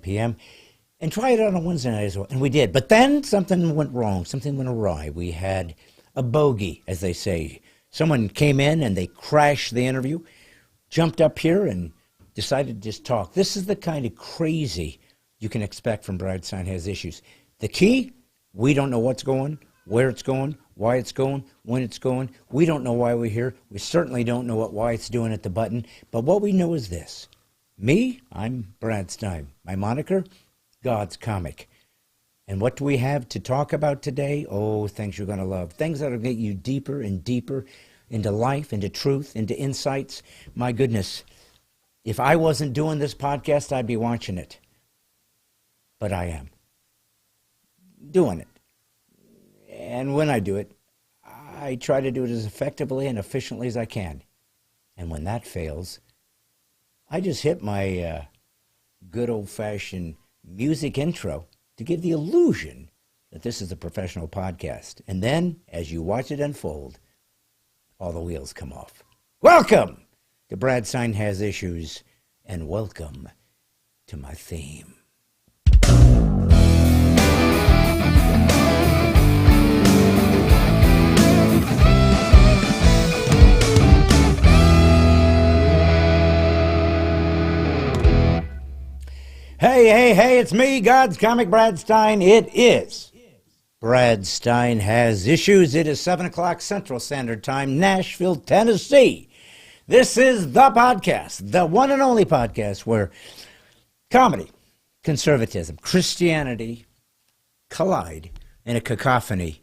p.m. and try it out on Wednesday night as well. And we did. But then something went wrong. Something went awry. We had a bogey, as they say. Someone came in and they crashed the interview, jumped up here and decided to just talk. This is the kind of crazy you can expect from Brad Stine Has Issues. The key, we don't know what's going, where it's going, why it's going, when it's going. We don't know why we're here. We certainly don't know what Wyatt's doing at the button. But what we know is this. Me, I'm Brad Stine. My moniker, God's Comic. And what do we have to talk about today? Oh, things you're going to love. Things that will get you deeper and deeper into life, into truth, into insights. My goodness, if I wasn't doing this podcast, I'd be watching it. But I am doing it. And when I do it, I try to do it as effectively and efficiently as I can. And when that fails, I just hit my good old-fashioned music intro to give the illusion that this is a professional podcast. And then, as you watch it unfold, all the wheels come off. Welcome to Brad Stine Has Issues, and welcome to my theme. Hey, it's me, God's Comic, Brad Stine. It is Brad Stine Has Issues. It is 7 o'clock Central Standard Time, Nashville, Tennessee. This is the podcast, the one and only podcast where comedy, conservatism, Christianity collide in a cacophony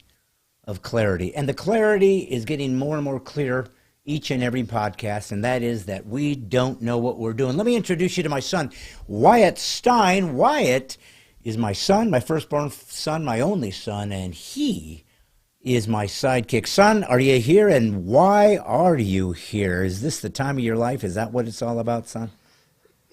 of clarity. And the clarity is getting more and more clear each and every podcast, and that is that we don't know what we're doing. Let me introduce you to my son, Wyatt Stein. Wyatt is my son, my firstborn son, my only son, and he is my sidekick. Son, are you here, and why are you here? Is this the time of your life? Is that what it's all about, son?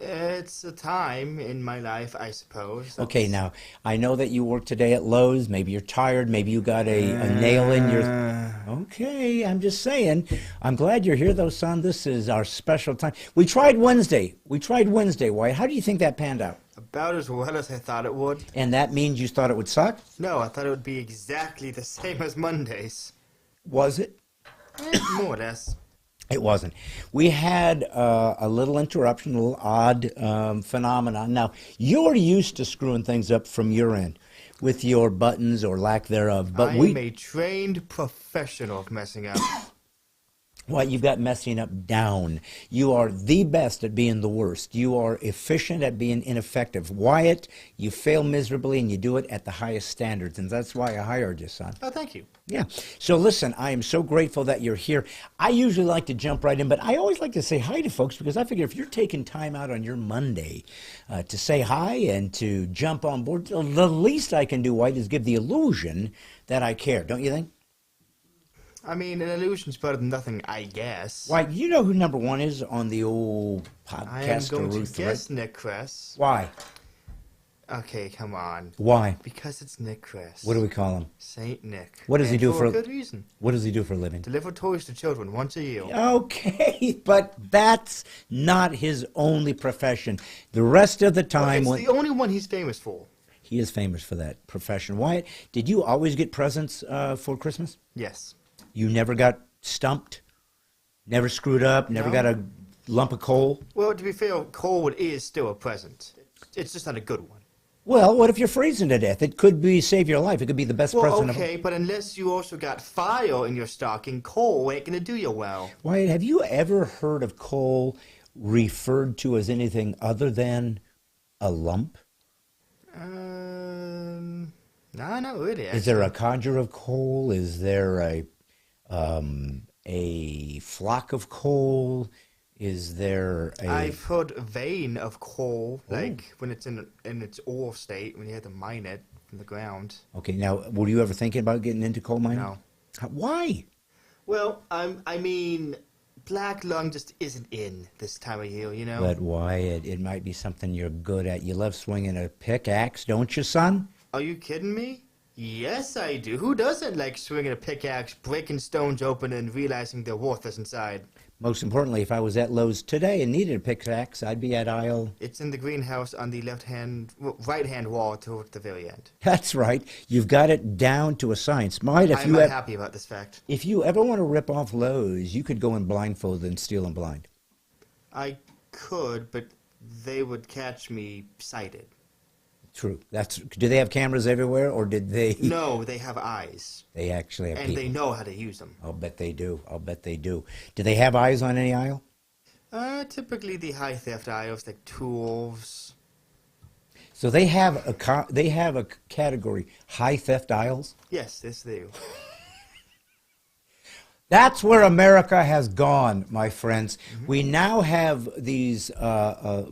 It's a time in my life, I suppose. Okay, now, I know that you work today at Lowe's. Maybe you're tired. Maybe you got a nail in your... Okay, I'm just saying. I'm glad you're here, though, son. This is our special time. We tried Wednesday, Wyatt. How do you think that panned out? About as well as I thought it would. And that means you thought it would suck? No, I thought it would be exactly the same as Mondays. Was it? More or less. It wasn't. We had a little interruption, a little odd phenomenon. Now, you're used to screwing things up from your end with your buttons or lack thereof. But I'm a trained professional of messing up. Well, you've got messing up down. You are the best at being the worst. You are efficient at being ineffective. Wyatt, you fail miserably, and you do it at the highest standards, and that's why I hired you, son. Oh, thank you. Yeah. So listen, I am so grateful that you're here. I usually like to jump right in, but I always like to say hi to folks because I figure if you're taking time out on your Monday to say hi and to jump on board, the least I can do, Wyatt, is give the illusion that I care. Don't you think? I mean, an illusion's better than nothing, I guess. Why, you know who number one is on the old podcast? I am going to guess Nick Kress. Why? Okay, come on. Why? Because it's Nick Kress. What do we call him? Saint Nick. What does he do for a good reason? What does he do for a living? Deliver toys to children once a year. Okay, but that's not his only profession. The rest of the time... Well, it's the only one he's famous for. He is famous for that profession. Wyatt, did you always get presents for Christmas? Yes. You never got stumped? Never screwed up? Never got a lump of coal? Well, to be fair, coal is still a present. It's just not a good one. Well, what if you're freezing to death? It could be save your life. It could be the best present okay, but unless you also got fire in your stocking, coal ain't gonna do you well. Wyatt, have you ever heard of coal referred to as anything other than a lump? No, not really. Is there a codger of coal? Is there a flock of coal? Is there a... I've heard vein of coal, like when it's in its ore state, when you have to mine it from the ground. Okay, now, were you ever thinking about getting into coal mining? No. Why? Well, I mean, black lung just isn't in this time of year, you know? But Wyatt, it might be something you're good at. You love swinging a pickaxe, don't you, son? Are you kidding me? Yes, I do. Who doesn't like swinging a pickaxe, breaking stones open, and realizing they're worthless inside? Most importantly, if I was at Lowe's today and needed a pickaxe, I'd be at aisle. It's in the greenhouse on the right-hand wall toward the very end. That's right. You've got it down to a science. Might, I'm not happy about this fact. If you ever want to rip off Lowe's, you could go in blindfold and steal them blind. I could, but they would catch me sighted. True. Do they have cameras everywhere, or did they? No, they have eyes. They actually have and people. They know how to use them. I'll bet they do. I'll bet they do. Do they have eyes on any aisle? Typically the high theft aisles, like tools. So they have a category, high theft aisles? Yes, they do. That's where America has gone, my friends. Mm-hmm. We now have these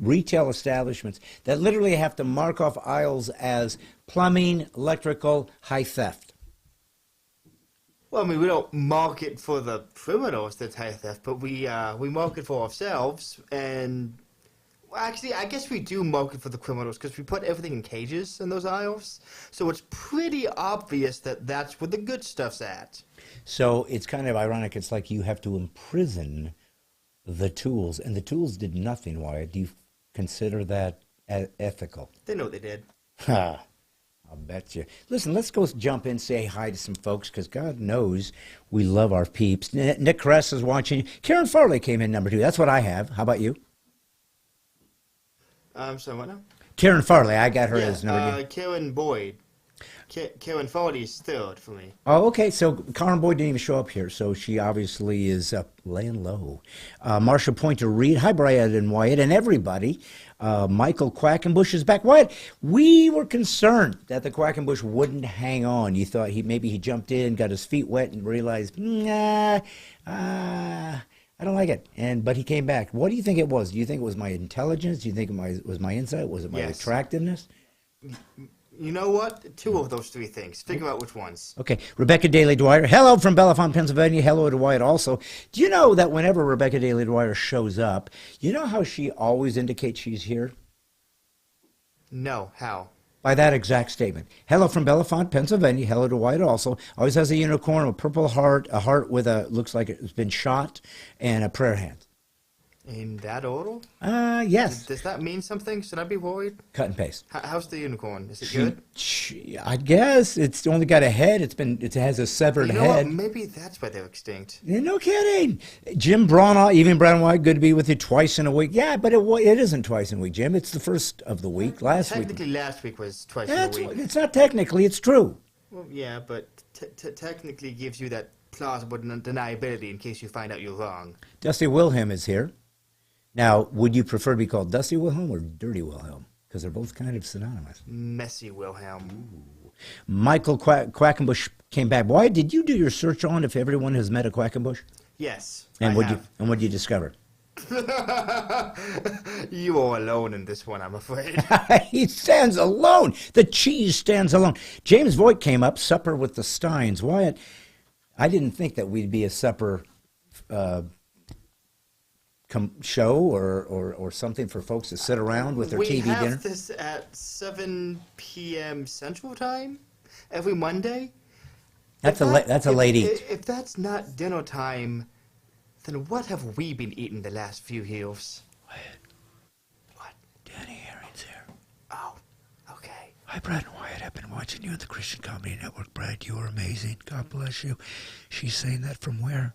retail establishments that literally have to mark off aisles as plumbing, electrical, high theft. Well, I mean, we don't mark it for the criminals that's high theft, but we mark it for ourselves. And well, actually, I guess we do mark it for the criminals because we put everything in cages in those aisles. So it's pretty obvious that that's where the good stuff's at. So it's kind of ironic. It's like you have to imprison the tools, and the tools did nothing. Why? Do you consider that ethical? They know what they did. Ha! I'll bet you. Listen, let's go jump in, say hi to some folks, because God knows we love our peeps. Nick Kress is watching. Karen Farley came in number 2. That's what I have. How about you? So what now? Karen Farley. I got her as number 2. Karen Boyd. Karen Farley's 3rd for me. Oh, okay. So Karen Boyd didn't even show up here, so she obviously is laying low. Marsha Pointer Reed. Hi, Brad and Wyatt and everybody. Michael Quackenbush is back. Wyatt, we were concerned that the Quackenbush wouldn't hang on. You thought maybe he jumped in, got his feet wet, and realized, I don't like it. But he came back. What do you think it was? Do you think it was my intelligence? Do you think it was my insight? Was it my attractiveness? You know what? 2 of those 3 things. Figure out which ones. Okay. Rebecca Daly Dwyer. Hello from Bellefonte, Pennsylvania. Hello to Wyatt also. Do you know that whenever Rebecca Daly Dwyer shows up, you know how she always indicates she's here? No. How? By that exact statement. Hello from Bellefonte, Pennsylvania. Hello to Wyatt also. Always has a unicorn, a purple heart, a heart with looks like it's been shot, and a prayer hand. In that order? Yes. Does that mean something? Should I be worried? Cut and paste. How's the unicorn? Is it good? I guess it's only got a head. It has a severed head. What? Maybe that's why they're extinct. No kidding. Jim Braun, even Brown White, good to be with you twice in a week. Yeah, but it isn't twice in a week, Jim. It's the first of the week. Technically, last week was twice in a week. It's not technically. It's true. Well, yeah, but technically gives you that plausible deniability in case you find out you're wrong. Dusty Wilhelm is here. Now, would you prefer to be called Dusty Wilhelm or Dirty Wilhelm? Because they're both kind of synonymous. Messy Wilhelm. Ooh. Michael Quackenbush came back. Why did you do your search on if everyone has met a Quackenbush? Yes, and what did you discover? You are alone in this one, I'm afraid. He stands alone. The cheese stands alone. James Voigt came up, supper with the Steins. Wyatt, I didn't think that we'd be a supper show or something for folks to sit around with their TV dinner. We have this at 7 p.m. Central Time every Monday. That's a late eat. If that's not dinner time, then what have we been eating the last few years? What? Danny Herring's here. Oh, okay. Hi, Brad and Wyatt. I've been watching you on the Christian Comedy Network. Brad, you are amazing. God bless you. She's saying that from where?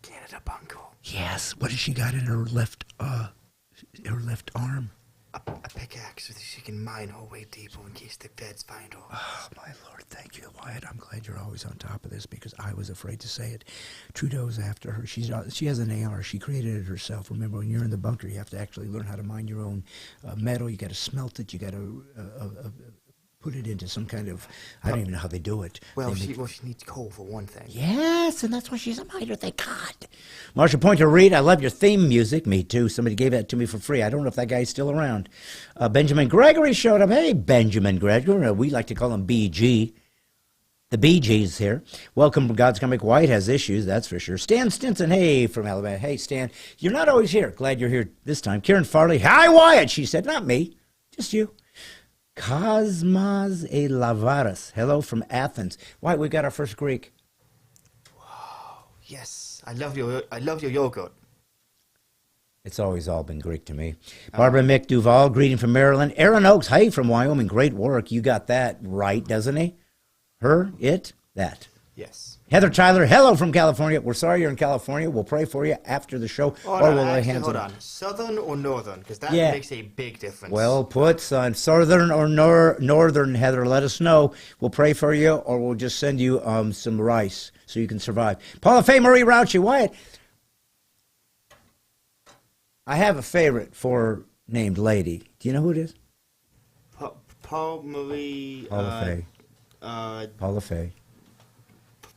Canada Bunko. Yes. What has she got in her left arm? A pickaxe so that she can mine her way deeper in case the feds find her. Oh, my Lord. Thank you, Wyatt. I'm glad you're always on top of this because I was afraid to say it. Trudeau's after her. She has an AR. She created it herself. Remember, when you're in the bunker, you have to actually learn how to mine your own metal. You got to smelt it. You got to put it into some kind of, I don't even know how they do it. Well, she needs coal for one thing. Yes, and that's why she's a miner, thank God. Marsha Pointer Reed, I love your theme music. Me too. Somebody gave that to me for free. I don't know if that guy's still around. Benjamin Gregory showed up. Hey, Benjamin Gregory. We like to call him BG. The Bee Gees here. Welcome from God's Comic. White has issues, that's for sure. Stan Stinson, hey, from Alabama. Hey, Stan, you're not always here. Glad you're here this time. Karen Farley, hi, Wyatt, she said. Not me, just you. Cosmas E. Lavaras. Hello from Athens. Why, we got our first Greek. Wow, yes. I love your yogurt. It's always all been Greek to me. Barbara Mick Duval, greeting from Maryland. Aaron Oakes, hey, from Wyoming. Great work. You got that right, doesn't he? Her, it, that. Yes. Heather Tyler, hello from California. We're sorry you're in California. We'll pray for you after the show. Hold on. Southern or northern? Because that makes a big difference. Well put, son. Southern or northern, Heather, let us know. We'll pray for you, or we'll just send you some rice so you can survive. Paula Faye Marie Rouchy, Wyatt. I have a favorite for named lady. Do you know who it is? Paul Marie. Paula Faye. Paula Faye.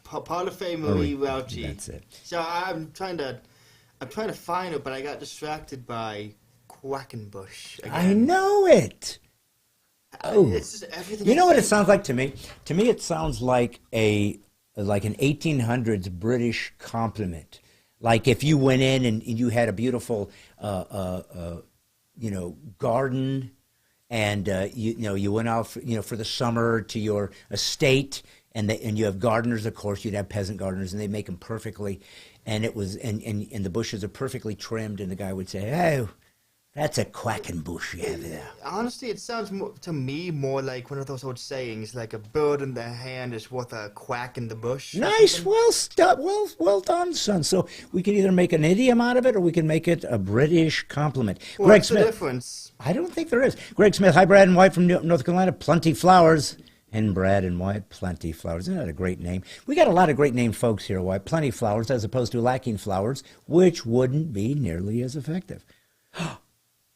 Paula Faye Marie Rouchy. That's it. So I'm trying to find it, but I got distracted by Quackenbush again. I know it. Oh, it's just everything. You know what it sounds like to me? To me, it sounds like an 1800s British compliment. Like if you went in and you had a beautiful, garden, and you went out for the summer to your estate, and you have gardeners. Of course, you'd have peasant gardeners, and they make them perfectly, and the bushes are perfectly trimmed, and the guy would say, "Oh, that's a Quackenbush you have there." Honestly, it sounds to me more like one of those old sayings, like a bird in the hand is worth a quack in the bush. Nice, well done, son. So we can either make an idiom out of it, or we can make it a British compliment. What's the difference? I don't think there is. Greg Smith, hi, Brad and White from North Carolina. Plenty Flowers. And Brad and White, Plenty Flowers. Isn't that a great name? We got a lot of great named folks here, White. Plenty Flowers, as opposed to Lacking Flowers, which wouldn't be nearly as effective.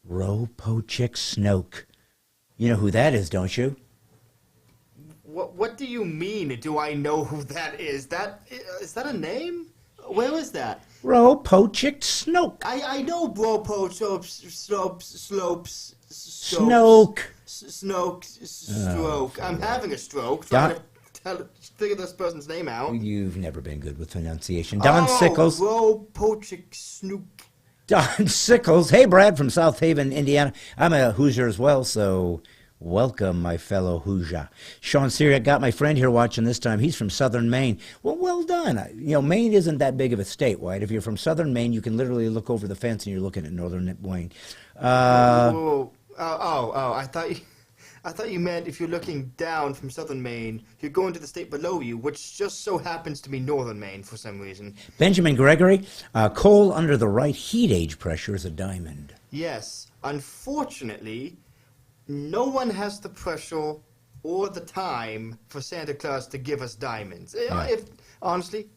Ropochik Snoke. You know who that is, don't you? What do you mean? Do I know who that is? Is that a name? Where is that? Ropochik Snoke. I know Slopes. Stroke. I'm having a stroke. Trying to figure this person's name out. You've never been good with pronunciation. Don Sickles. Ropochik Snook. Don Sickles. Hey, Brad from South Haven, Indiana. I'm a Hoosier as well, so welcome, my fellow Hoosier. Sean Syriac got my friend here watching this time. He's from southern Maine. Well done. Maine isn't that big of a state, White. If you're from southern Maine, you can literally look over the fence and you're looking at northern Maine. I thought you meant if you're looking down from southern Maine, you're going to the state below you, which just so happens to be northern Maine for some reason. Benjamin Gregory, coal under the right heat age pressure is a diamond. Yes. Unfortunately, no one has the pressure or the time for Santa Claus to give us diamonds. Yeah. Honestly,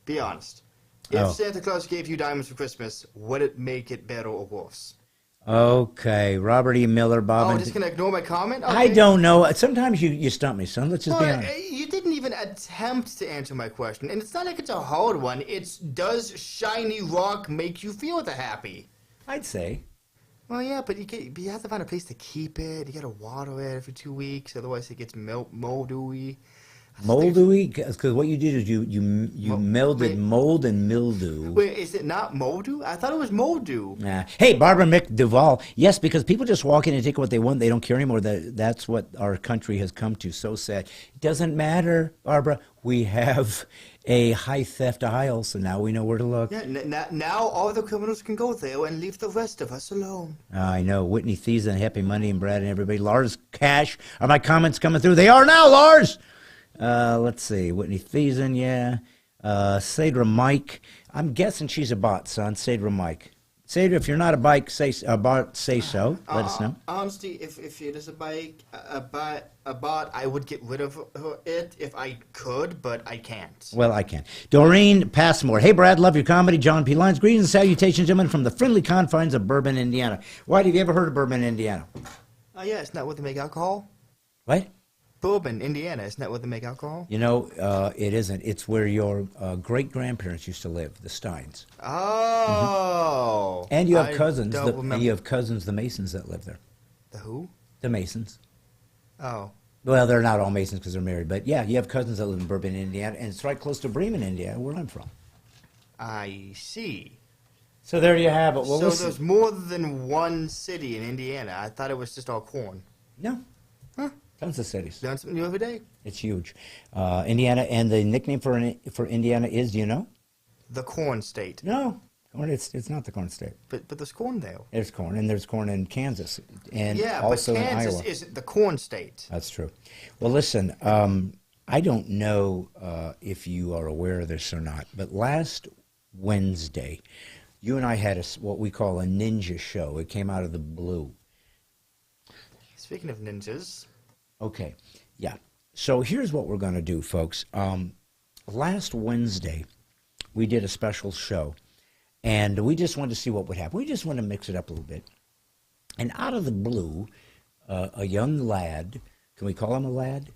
be honest. If Santa Claus gave you diamonds for Christmas, would it make it better or worse? Okay, Robert E. Miller, Bob. I'm just going to ignore my comment? Okay. I don't know. Sometimes you stump me, son. Let's just be honest. You didn't even attempt to answer my question. And it's not like it's a hard one. It's, does shiny rock make you feel happy? I'd say. Well, yeah, but you have to find a place to keep it. You got to water it every 2 weeks. Otherwise, it gets moldy. Moldy? Because what you did is you melded mold and mildew. Wait, is it not moldu? I thought it was moldu. Nah. Hey, Barbara Mick Duval. Yes, because people just walk in and take what they want. They don't care anymore. That's what our country has come to. So sad. It doesn't matter, Barbara. We have a high theft aisle, so now we know where to look. Yeah, now all the criminals can go there and leave the rest of us alone. I know. Whitney Thiessen, Happy Monday, and Brad and everybody. Lars Cash. Are my comments coming through? They are now, Lars! Let's see. Whitney Thiessen, yeah. Sadra Mike. I'm guessing she's a bot, son. Sadra Mike. Sadra, if you're not a bot, say so. Let us know. Honestly, if it is a bot, I would get rid of it if I could, but I can't. Well, I can. Doreen Passmore. Hey, Brad, love your comedy. John P. Lyons. Greetings and salutations, gentlemen, from the friendly confines of Bourbon, Indiana. Why have you ever heard of Bourbon, Indiana? Oh, yeah, it's not where they make alcohol. What? Bourbon, Indiana. Isn't that where they make alcohol? You know, it isn't. It's where your great-grandparents used to live, the Steins. Oh. And you have cousins. And you have cousins, the Masons, that live there. The who? The Masons. Oh. Well, they're not all Masons because they're married. But, yeah, you have cousins that live in Bourbon, Indiana. And it's right close to Bremen, Indiana, where I'm from. I see. So there you have it. Well, so there's more than one city in Indiana. I thought it was just all corn. No. Huh? Tons of cities. Learn something new every day. It's huge. Indiana, and the nickname for Indiana is, do you know? The Corn State. No. Corn, it's not the corn state. But there's corn there. There's corn, and there's corn in Kansas, and Yeah, also but in Kansas Iowa. isn't the corn state. That's true. Well, listen, I don't know if you are aware of this or not, but last Wednesday, you and I had what we call a ninja show. It came out of the blue. Speaking of ninjas. Okay, yeah. So here's what we're going to do, folks. Last Wednesday, we did a special show, and we just wanted to see what would happen. We just wanted to mix it up a little bit. And out of the blue, a young lad, can we call him a lad?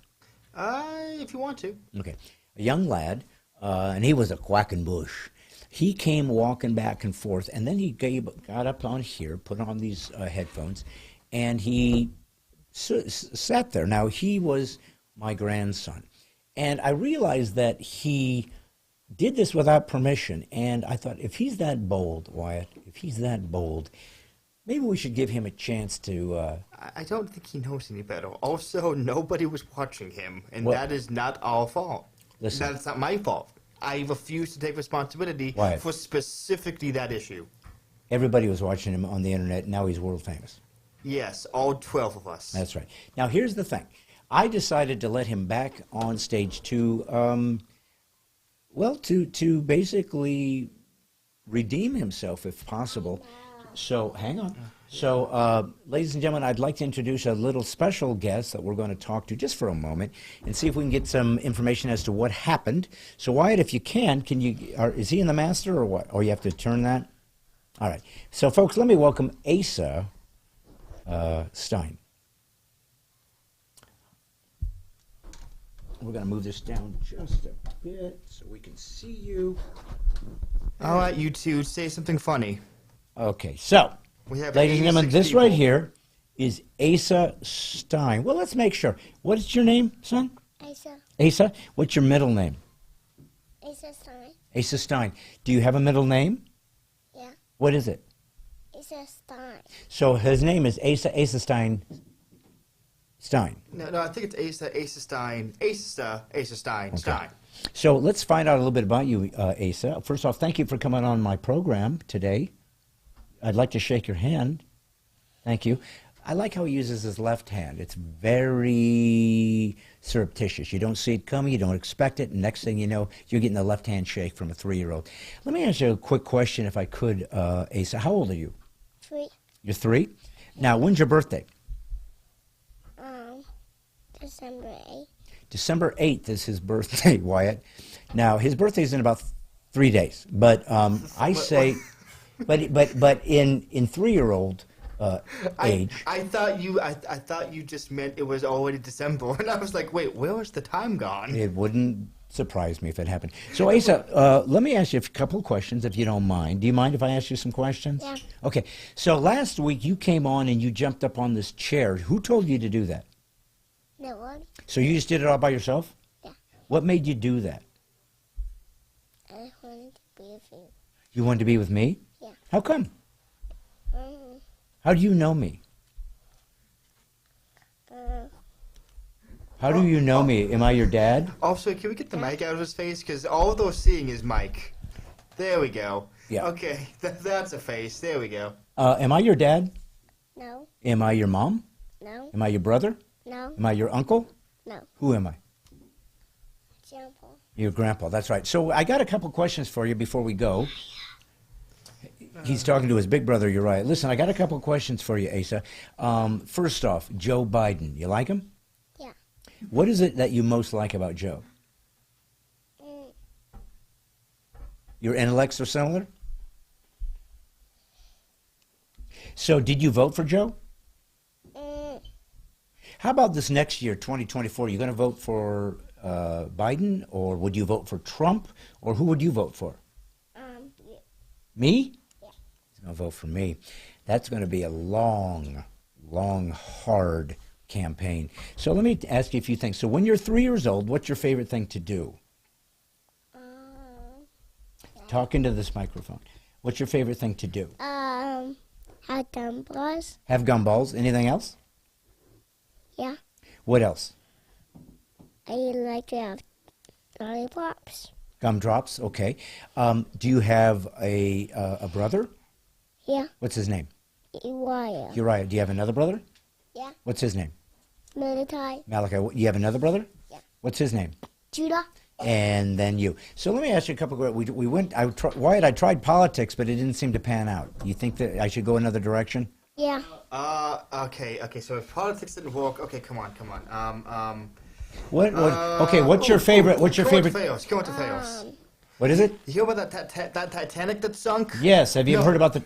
If you want to. Okay. A young lad, and he was a quackenbush. He came walking back and forth, and then he got up on here, put on these headphones, and he sat there. Now, he was my grandson. And I realized that he did this without permission, and I thought, if he's that bold, Wyatt, if he's that bold, maybe we should give him a chance to... I don't think he knows any better. Also, nobody was watching him, and Well, that is not our fault. listen. That's not my fault. I refuse to take responsibility Wyatt. for specifically that issue. Everybody was watching him on the internet, and now he's world famous. Yes, all 12 of us. That's right. Now, here's the thing. I decided to let him back on stage to basically redeem himself, if possible. So, hang on. So, ladies and gentlemen, I'd like to introduce a little special guest that we're going to talk to just for a moment and see if we can get some information as to what happened. So, Wyatt, if you can is he in the master or what? Or you have to turn that? All right. So, folks, let me welcome Asa Stein. We're going to move this down just a bit so we can see you. All right, you two, say something funny. Okay, so, We have ladies and gentlemen, 86 this right people. here is Asa Stein. Well, let's make sure. What is your name, son? Asa. Asa? What's your middle name? Asa Stein. Asa Stein. Do you have a middle name? Yeah. What is it? Asa Stein. So his name is Asa Stein. Stein. No, I think it's Asa Stein. Asa Stein. Stein. So let's find out a little bit about you, Asa. First off, thank you for coming on my program today. I'd like to shake your hand. Thank you. I like how he uses his left hand. It's very surreptitious. You don't see it coming. You don't expect it. And next thing you know, you're getting a left-hand shake from a 3-year-old. Let me ask you a quick question, if I could, Asa. How old are you? 3. You're 3? Now, when's your birthday? December 8th. December 8th is his birthday, Wyatt. Now, his birthday's in about 3 days. But I say, but in 3-year-old age. I thought you just meant it was already December, and I was like, wait, where was the time gone? It wouldn't surprise me if it happened. So, Asa, let me ask you a couple of questions, if you don't mind. Do you mind if I ask you some questions? Yeah. Okay. So last week you came on and you jumped up on this chair. Who told you to do that? No one. So you just did it all by yourself? Yeah. What made you do that? I wanted to be with you. You wanted to be with me? Yeah. How come? Um, How do you know me? How do you know me? Am I your dad? Also, can we get the mic out of his face? Because all they're seeing is Mike. There we go. Yeah. Okay, that's a face. There we go. Am I your dad? no. Am I your mom? No. Am I your brother? No. Am I your uncle? No. Who am I? Grandpa. Your grandpa, that's right. So I got a couple questions for you before we go. He's talking to his big brother, Uriah. Listen, I got a couple questions for you, Asa. First off, Joe Biden. You like him? Yeah. What is it that you most like about Joe? Your intellects are similar? So did you vote for Joe? How about this next year, 2024? You going to vote for Biden, or would you vote for Trump, or who would you vote for? Yeah. Me? Yeah. He's going to vote for me. That's going to be a long, hard campaign. So let me ask you a few things. So when you're 3 years old, what's your favorite thing to do? Talk into this microphone. What's your favorite thing to do? Have dumbbells. Have gumballs. Anything else? Yeah. What else? I like to have lollipops. Gumdrops, okay. Do you have a brother? Yeah. What's his name? Uriah. Uriah. Do you have another brother? Yeah. What's his name? Malachi. Malachi. You have another brother? Yeah. What's his name? Judah. And then you. So let me ask you a couple of. We went. Wyatt, I tried politics, but it didn't seem to pan out. You think that I should go another direction? Yeah. Okay. So if politics didn't work, okay, come on. What? Okay. What's your favorite? What's your favorite? Come on to Theos. What is it? You hear about that Titanic that sunk? Yes. Have you ever heard about the?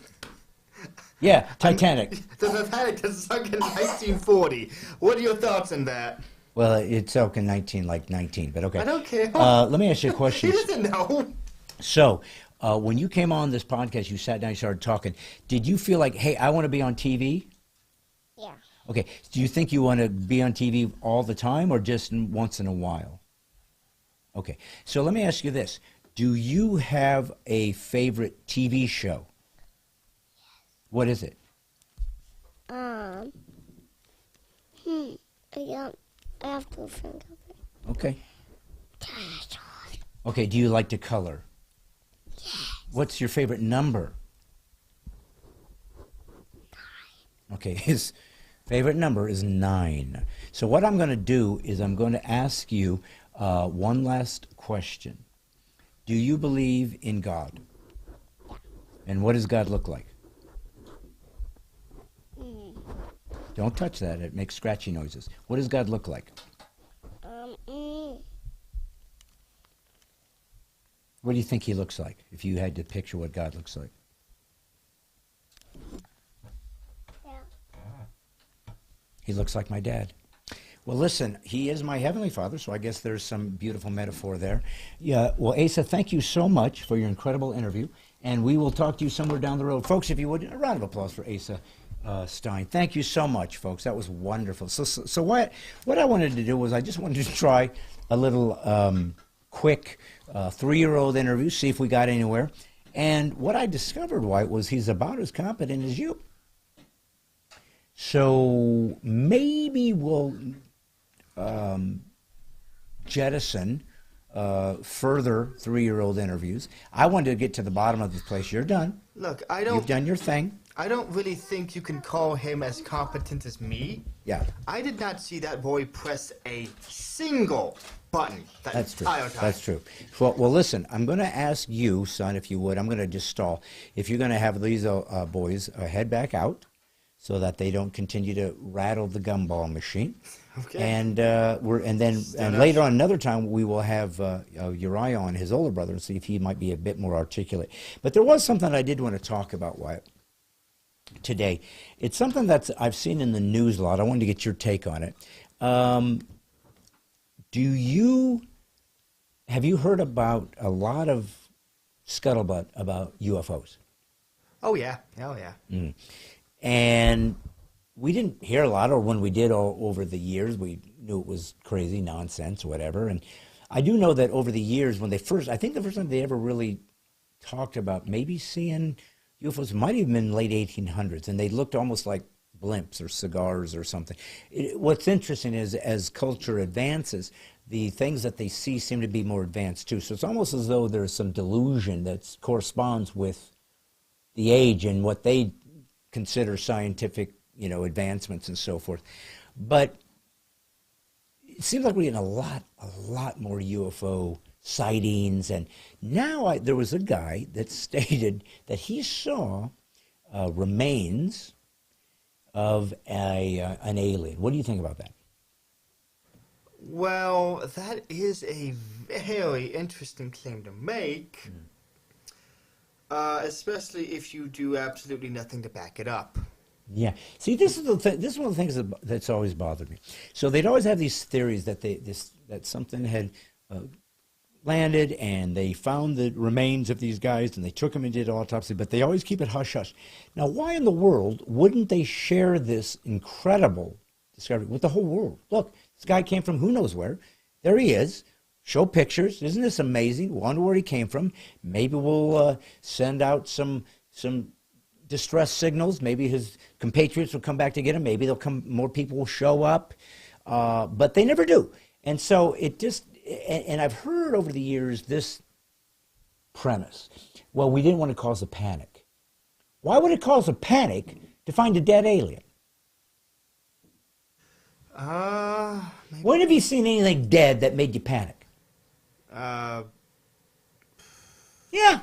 Yeah, Titanic. The Titanic that sunk in 1940. What are your thoughts on that? Well, it sunk in 19, but okay. I don't care. Let me ask you a question. He doesn't know. So, when you came on this podcast, you sat down, you started talking. Did you feel like, hey, I want to be on TV? Yeah. Okay. Do you think you want to be on TV all the time or just once in a while? Okay. So let me ask you this. Do you have a favorite TV show? What is it? I have to think of it. Okay. Okay. Do you like to color? Yes. What's your favorite number? 9. Okay. His favorite number is 9. So what I'm going to do is I'm going to ask you one last question. Do you believe in God? And what does God look like? Don't touch that. It makes scratchy noises. What does God look like? What do you think he looks like, if you had to picture what God looks like? Yeah. He looks like my dad. Well, listen, he is my Heavenly Father, so I guess there's some beautiful metaphor there. Yeah. Well, Asa, thank you so much for your incredible interview, and we will talk to you somewhere down the road. Folks, if you would, a round of applause for Asa Stein. Thank you so much, folks. That was wonderful. So what I wanted to do was I just wanted to try a little quick 3-year-old interview, see if we got anywhere. And what I discovered, White, was he's about as competent as you. So maybe we'll jettison further 3-year-old interviews. I wanted to get to the bottom of this place. You're done. Look, You've done your thing. I don't really think you can call him as competent as me. Yeah. I did not see that boy press a single button that That's true. entire time. That's true. Well, listen, I'm going to ask you, son, if you would. I'm going to just stall. If you're going to have these boys head back out so that they don't continue to rattle the gumball machine. Okay. And later on, another time, we will have Uriah on, his older brother, and see if he might be a bit more articulate. But there was something I did want to talk about, Wyatt, today. It's something that I've seen in the news a lot. I wanted to get your take on it. Have you heard about a lot of scuttlebutt about UFOs? Oh, yeah. Oh, yeah. And we didn't hear a lot, or when we did over the years, we knew it was crazy, nonsense, whatever. And I do know that over the years, when I think the first time they ever really talked about maybe seeing UFOs might have been in the late 1800s, and they looked almost like blimps or cigars or something. What's interesting is as culture advances, the things that they see seem to be more advanced too. So it's almost as though there's some delusion that corresponds with the age and what they consider scientific, advancements and so forth. But it seems like we're getting a lot more UFO sightings. And now there was a guy that stated that he saw remains of an alien. What do you think about that? Well, that is a very interesting claim to make, especially if you do absolutely nothing to back it up. Yeah. See, this is one of the things that's always bothered me. So they'd always have these theories that that something had landed and they found the remains of these guys and they took them and did autopsy, but they always keep it hush-hush. Now, why in the world wouldn't they share this incredible discovery with the whole world? Look, this guy came from who knows where. There he is. Show pictures. Isn't this amazing? Wonder where he came from. Maybe we'll send out some distress signals. Maybe his compatriots will come back to get him. Maybe more people will show up. But they never do. And so it just, and I've heard over the years this premise. Well, we didn't want to cause a panic. Why would it cause a panic to find a dead alien? Maybe. When have you seen anything dead that made you panic? Yeah,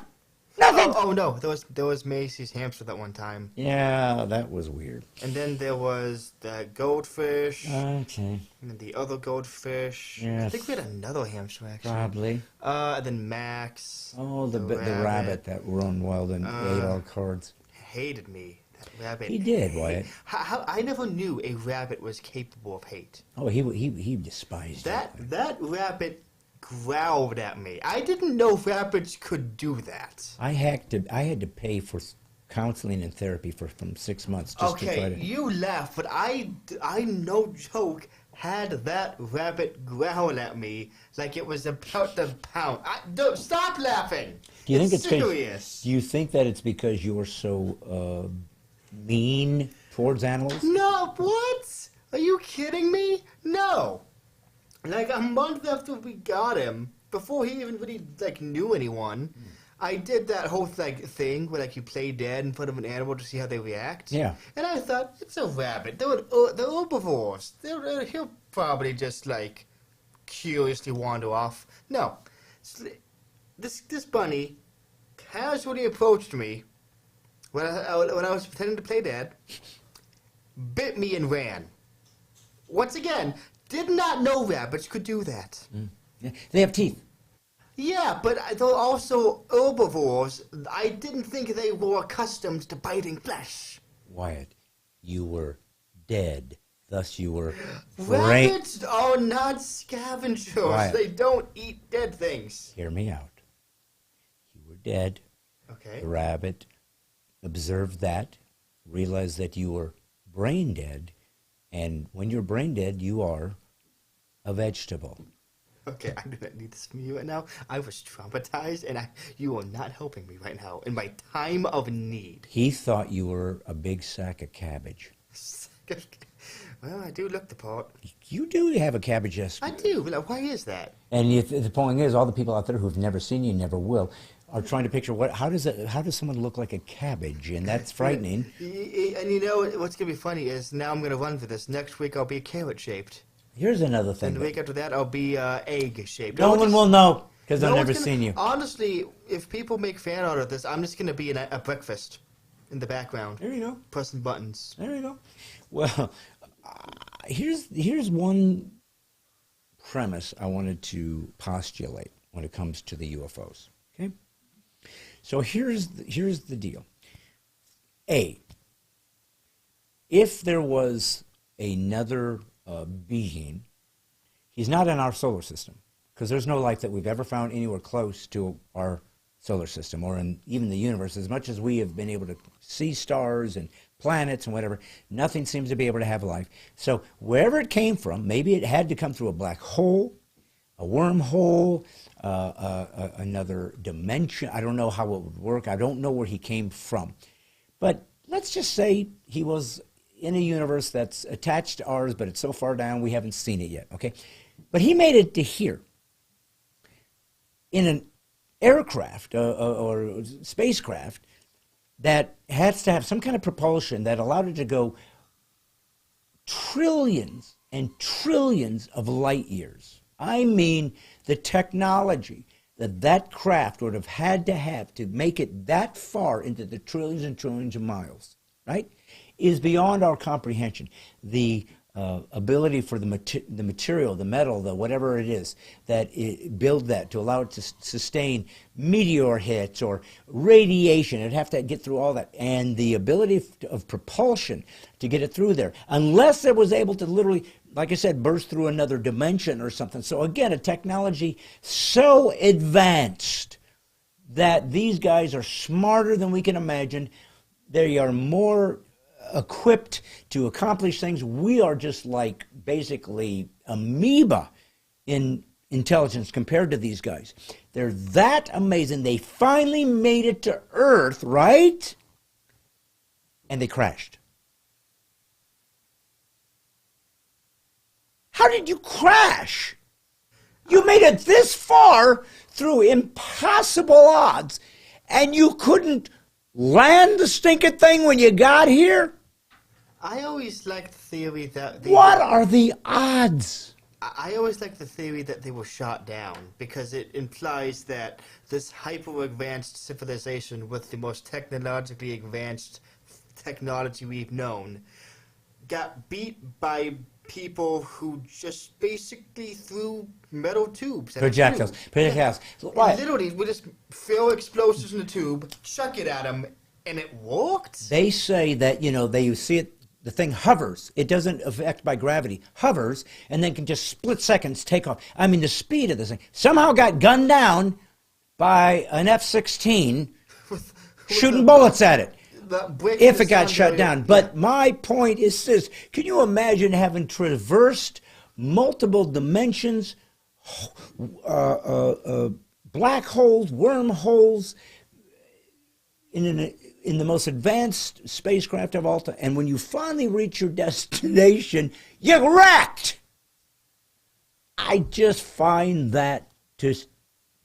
nothing. Oh no, there was Macy's hamster that one time. Yeah, that was weird. And then there was the goldfish. Okay. And then the other goldfish. I Yes. think we had another hamster actually. Probably. And then Max. Oh, the rabbit that run wild and ate our cards. Hated me. That rabbit. He did, Wyatt. How I never knew a rabbit was capable of hate. Oh, he despised That you. that rabbit growled at me. I didn't know rabbits could do that. I had to pay for counseling and therapy from 6 months just to try Okay, to. you laugh, but I no joke had that rabbit growl at me like it was about to pound. Don't stop laughing. Do you think it's serious? Do you think that it's because you were so mean towards animals? No, what? Are you kidding me? No. Like a month after we got him, before he even really knew anyone, I did that whole thing where you play dead in front of an animal to see how they react. Yeah. And I thought, it's a rabbit. They're herbivores. He'll probably just curiously wander off. No, this bunny casually approached me when I was pretending to play dead, bit me and ran. Once again, did not know rabbits could do that. Yeah. They have teeth. Yeah, but they're also herbivores. I didn't think they were accustomed to biting flesh. Wyatt, you were dead. Thus you were Rabbits are not scavengers. Wyatt. They don't eat dead things. Hear me out. You were dead. Okay. The rabbit observed that, realized that you were brain dead, and when you're brain dead, you are a vegetable. Okay, I do not need this from you right now. I was traumatized, and you are not helping me right now in my time of need. He thought you were a big sack of cabbage. Well, I do look the part. You do have a cabbage-esque. I do. Why is that? And the point is, all the people out there who've never seen you, never will, are trying to picture how does someone look like a cabbage, and that's frightening. And you know what's gonna be funny is now I'm gonna run for this. Next week I'll be carrot shaped, Here's another and thing. the week after that I'll be egg shaped. No one will know because I've never seen you. Honestly, if people make fan art of this, I'm just gonna be in a breakfast in the background, There you go. pressing buttons. There you go. Well, here's one premise I wanted to postulate when it comes to the UFOs. Okay. So here's the deal. A, if there was another being, he's not in our solar system because there's no life that we've ever found anywhere close to our solar system or in even the universe. As much as we have been able to see stars and planets and whatever, nothing seems to be able to have life. So wherever it came from, maybe it had to come through a black hole, a wormhole, another dimension. I don't know how it would work. I don't know where he came from. But let's just say he was in a universe that's attached to ours, but it's so far down we haven't seen it yet, okay? But he made it to here in an aircraft or spacecraft that has to have some kind of propulsion that allowed it to go trillions and trillions of light years. I mean, the technology that craft would have had to make it that far into the trillions and trillions of miles, right, is beyond our comprehension. The ability for the material, the metal, the whatever it is, that build that to allow it to sustain meteor hits or radiation. It'd have to get through all that. And the ability of propulsion to get it through there, unless it was able to literally, like I said, burst through another dimension or something. So again, a technology so advanced that these guys are smarter than we can imagine. They are more equipped to accomplish things. We are just like basically amoeba in intelligence compared to these guys. They're that amazing. They finally made it to Earth, right? And they crashed. How did you crash? You made it this far through impossible odds, and you couldn't land the stinking thing when you got here? I always liked the theory that What are the odds? I always liked the theory that they were shot down because it implies that this hyper-advanced civilization with the most technologically advanced technology we've known got beat by people who just basically threw metal tubes at Projectiles. a tube. Projectiles. And Right. literally, we just fill explosives in the tube, chuck it at them, and it worked? They say that, you see it, the thing hovers. It doesn't affect by gravity. Hovers, and then can just split seconds take off. I mean, the speed of this thing somehow got gunned down by an F-16 With shooting bullets at it. If it got shut down. Yeah. But my point is this. Can you imagine having traversed multiple dimensions, black holes, wormholes, in the most advanced spacecraft of all time, and when you finally reach your destination, you're wrecked? I just find that to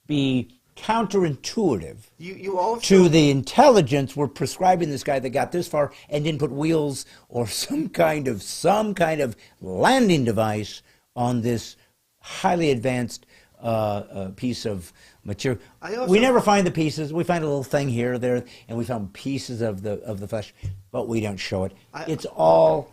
be counterintuitive You also to the intelligence we're prescribing this guy that got this far and didn't put wheels or some kind of landing device on this highly advanced piece of material. We never find the pieces. We find a little thing here or there, and we found pieces of the flesh, but we don't show it. It's all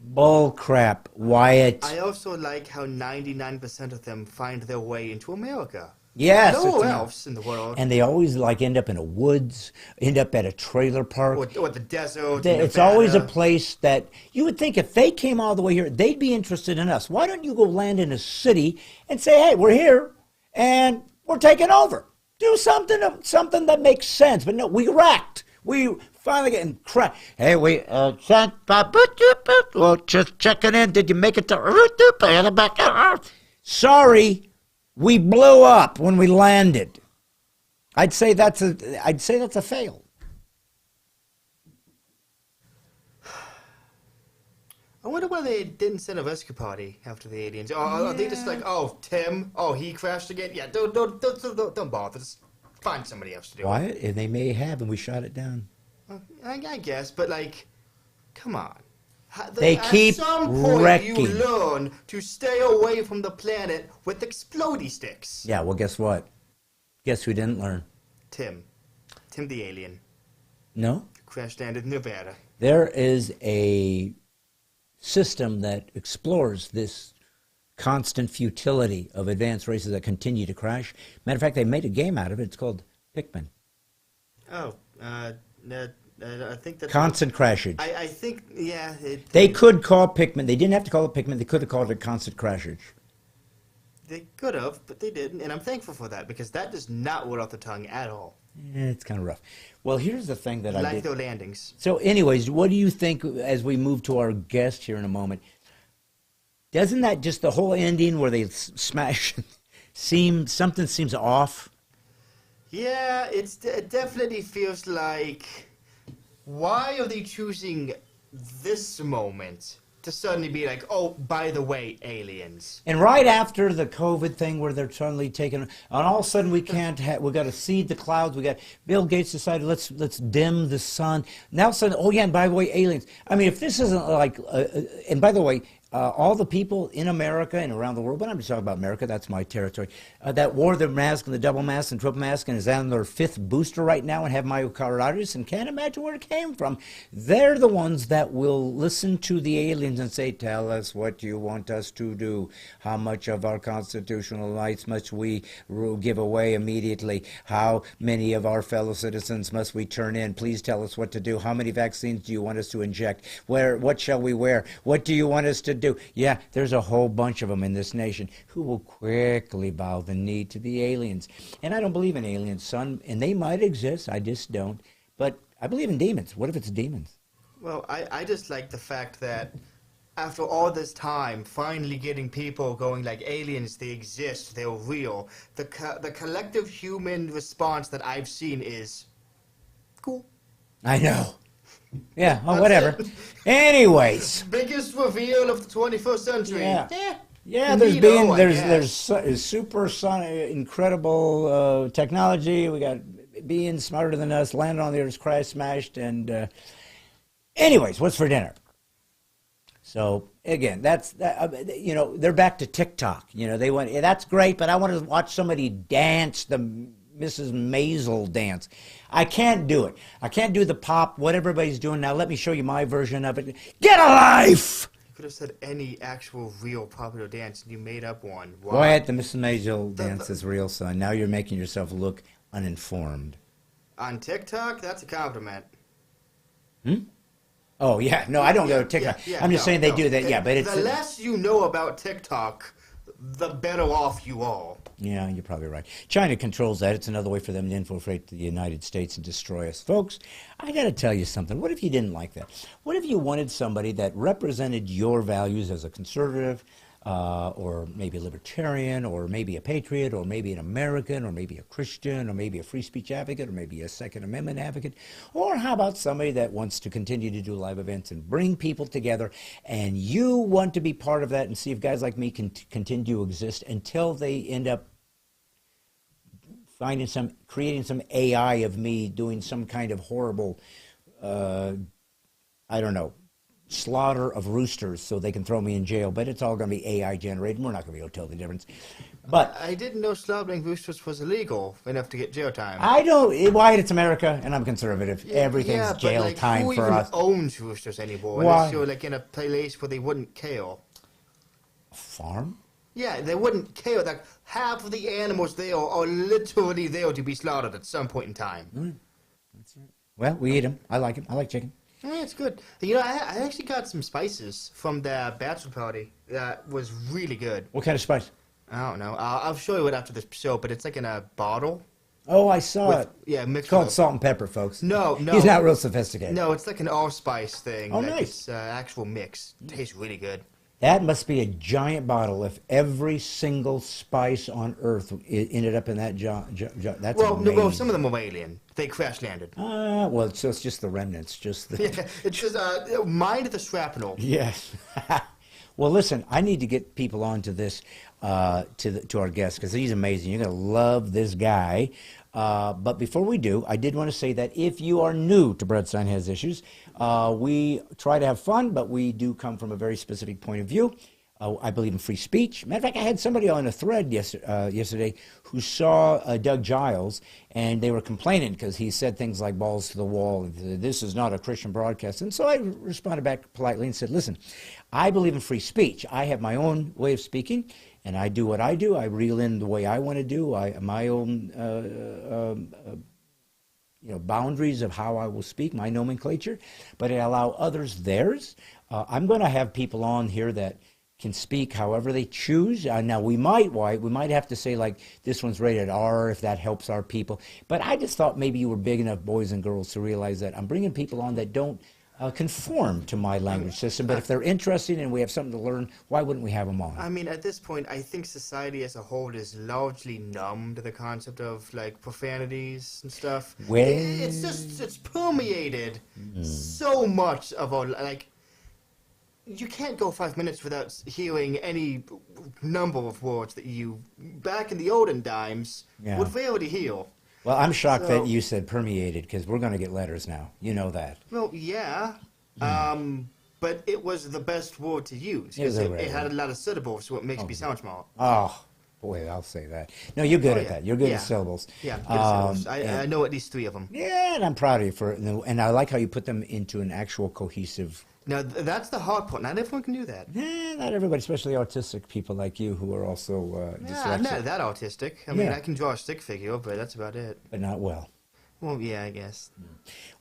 bull crap, Wyatt. I also like how 99% of them find their way into America. Yes, Nowhere else in the world. and they always end up in a woods, end up at a trailer park. Or the desert. It's Nevada. always a place that you would think if they came all the way here, they'd be interested in us. Why don't you go land in a city and say, hey, we're here and we're taking over? Do something that makes sense. But no, we wrecked. We finally getting cracked. Hey, we well, just checking in. Did you make it to? Sorry, we blew up when we landed. I'd say that's a fail. I wonder why they didn't send a rescue party after the aliens. Or are they just like, oh, Tim, oh, he crashed again? Yeah, don't bother. Just find somebody else to do it. Why? And they may have, and we shot it down. I guess, but like, come on. They keep At some point, wrecking. you learn to stay away from the planet with explodey sticks. Yeah, well, guess what? Guess who didn't learn? Tim the alien, No? crash landed in Nevada. There is a system that explores this constant futility of advanced races that continue to crash. Matter of fact, they made a game out of it. It's called Pikmin. Oh, I think that Constant crashage. I think, yeah. They could call Pikmin. They didn't have to call it Pikmin. They could have called it constant crashage. They could have, but they didn't, and I'm thankful for that because that does not roll off the tongue at all. It's kind of rough. Well, here's the thing that I Like did. their landings. So anyways, what do you think as we move to our guest here in a moment? Doesn't that just the whole ending where they smash something seems off? Yeah, it definitely feels like, why are they choosing this moment to suddenly be like, oh, by the way, aliens? And right after the COVID thing where they're suddenly taking, and all of a sudden we got to seed the clouds. We got Bill Gates decided let's dim the sun. Now all of a sudden, oh yeah, and by the way, aliens. I mean, if this isn't like, and by the way, all the people in America and around the world, but I'm just talking about America, that's my territory, that wore the mask and the double mask and triple mask and is on their 5th booster right now and have myocarditis and can't imagine where it came from. They're the ones that will listen to the aliens and say, tell us what you want us to do. How much of our constitutional rights must we give away immediately? How many of our fellow citizens must we turn in? Please tell us what to do. How many vaccines do you want us to inject? What shall we wear? What do you want us to do? Yeah, there's a whole bunch of them in this nation who will quickly bow the knee to the aliens. And I don't believe in aliens, son, and they might exist, I just don't. But I believe in demons. What if it's demons? Well, I just like the fact that after all this time, finally getting people going like, aliens, they exist, they're real. The collective human response that I've seen is, cool. I know. Yeah, well, That's whatever. it. Anyways. Biggest reveal of the 21st century. Yeah. Yeah, there's Neato, I there's guess. super incredible technology. We got beings smarter than us landed on the Earth's crash smashed. And anyways, what's for dinner? So again, they're back to TikTok. They want that's great, but I want to watch somebody dance the Mrs. Maisel dance. I can't do it. I can't do the pop. What everybody's doing now. Let me show you my version of it. Get a life. Could have said any actual real popular dance and you made up one. Wow. Go ahead, the Mrs. Maisel dance is real, son. Now you're making yourself look uninformed. On TikTok, that's a compliment. Oh, yeah. No, I don't go to TikTok. I'm just saying they do that. Yeah, but it's... The less you know about TikTok, the better off you are. Yeah, you're probably right. China controls that. It's another way for them to infiltrate the United States and destroy us. Folks, I got to tell you something. What if you didn't like that? What if you wanted somebody that represented your values as a conservative, or maybe a libertarian, or maybe a patriot, or maybe an American, or maybe a Christian, or maybe a free speech advocate, or maybe a Second Amendment advocate? Or how about somebody that wants to continue to do live events and bring people together, and you want to be part of that and see if guys like me can continue to exist until they end up creating some AI of me doing some kind of horrible, I don't know, slaughter of roosters so they can throw me in jail, but it's all going to be AI generated. We're not going to be able to tell the difference. But I didn't know slaughtering roosters was illegal enough to get jail time. I don't. Why? It's America, and I'm conservative. Everything's jail like, time who for even us. owns roosters anymore? Why? Unless you're like in a place where they wouldn't kill. Farm? Yeah, they wouldn't kill. Like half of the animals there are literally there to be slaughtered at some point in time. That's right. Well, we eat them. I like them. I like chicken. Yeah, it's good. You know, I actually got some spices from the bachelor party that was really good. What kind of spice? I don't know. I'll show you it after this show, but it's like in a bottle. Oh, I saw it. Yeah, It's mixed called with... salt and pepper, folks. No. He's not real sophisticated. No, it's like an allspice thing. Oh, like nice. It's actual mix. It tastes really good. That must be a giant bottle. If every single spice on Earth ended up in that that's amazing. Well, some of them were alien. They crash landed. Well, so it's just the remnants, just the... Yeah, it's just mind the shrapnel. Yes. Well, listen, I need to get people onto this, to our guest, because he's amazing. You're going to love this guy. But before we do, I did want to say that if you are new to Stine Has Issues, we try to have fun, but we do come from a very specific point of view. I believe in free speech. Matter of fact, I had somebody on a thread yesterday who saw Doug Giles, and they were complaining because he said things like balls to the wall, and this is not a Christian broadcast. And so I responded back politely and said, listen, I believe in free speech. I have my own way of speaking, and I do what I do. I reel in the way I want to do. My own boundaries of how I will speak, my nomenclature, but I allow others theirs. I'm going to have people on here that can speak however they choose. Now, we might have to say, like, this one's rated R if that helps our people. But I just thought maybe you were big enough, boys and girls, to realize that I'm bringing people on that don't conform to my language system. But if they're interested and we have something to learn, why wouldn't we have them on? I mean, at this point, I think society as a whole is largely numb to the concept of, like, profanities and stuff. Well, it's permeated so much of our, like, you can't go 5 minutes without hearing any number of words that you, back in the olden times, would rarely hear. Well, I'm shocked that you said permeated, because we're going to get letters now. You know that. Well, yeah. But it was the best word to use, because it had a lot of syllables, so it makes me sound smart. Oh, boy, I'll say that. No, you're good at that. You're good at syllables. Yeah, good at syllables. I know at least 3 of them. Yeah, and I'm proud of you for it. And I like how you put them into an actual cohesive... Now, that's the hard part. Not everyone can do that. Not everybody, especially autistic people like you who are also dyslexic. I'm not that autistic. I mean, I can draw a stick figure, but that's about it. But not well. Well, yeah, I guess.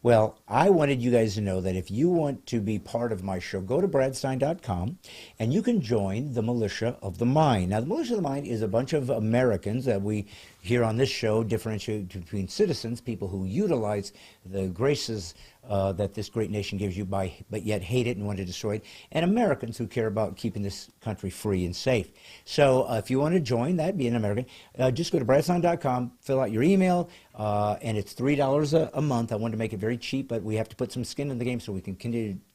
Well, I wanted you guys to know that if you want to be part of my show, go to bradstein.com, and you can join the Militia of the Mind. Now, the Militia of the Mind is a bunch of Americans that we here on this show differentiate between citizens, people who utilize the graces that this great nation gives you, but yet hate it and want to destroy it, and Americans who care about keeping this country free and safe. So if you want to join that, be an American, just go to bradstein.com, fill out your email, and it's $3 a month. I wanted to make it very cheap, but we have to put some skin in the game so we can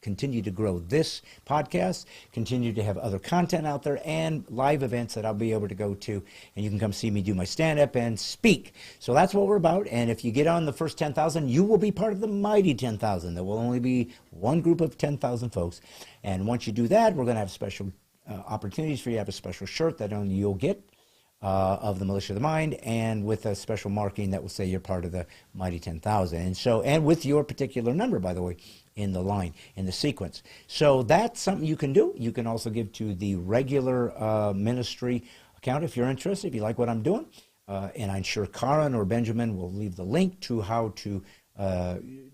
continue to grow this podcast, continue to have other content out there, and live events that I'll be able to go to, and you can come see me do my stand-up and speak. So that's what we're about, and if you get on the first 10,000, you will be part of the mighty 10,000. There will only be one group of 10,000 folks, and once you do that, we're going to have special opportunities for you to have a special shirt that only you'll get of the Militia of the Mind, and with a special marking that will say you're part of the mighty 10,000, and with your particular number, by the way, in the line, in the sequence. So that's something you can do. You can also give to the regular ministry account if you're interested, if you like what I'm doing, and I'm sure Karen or Benjamin will leave the link to how to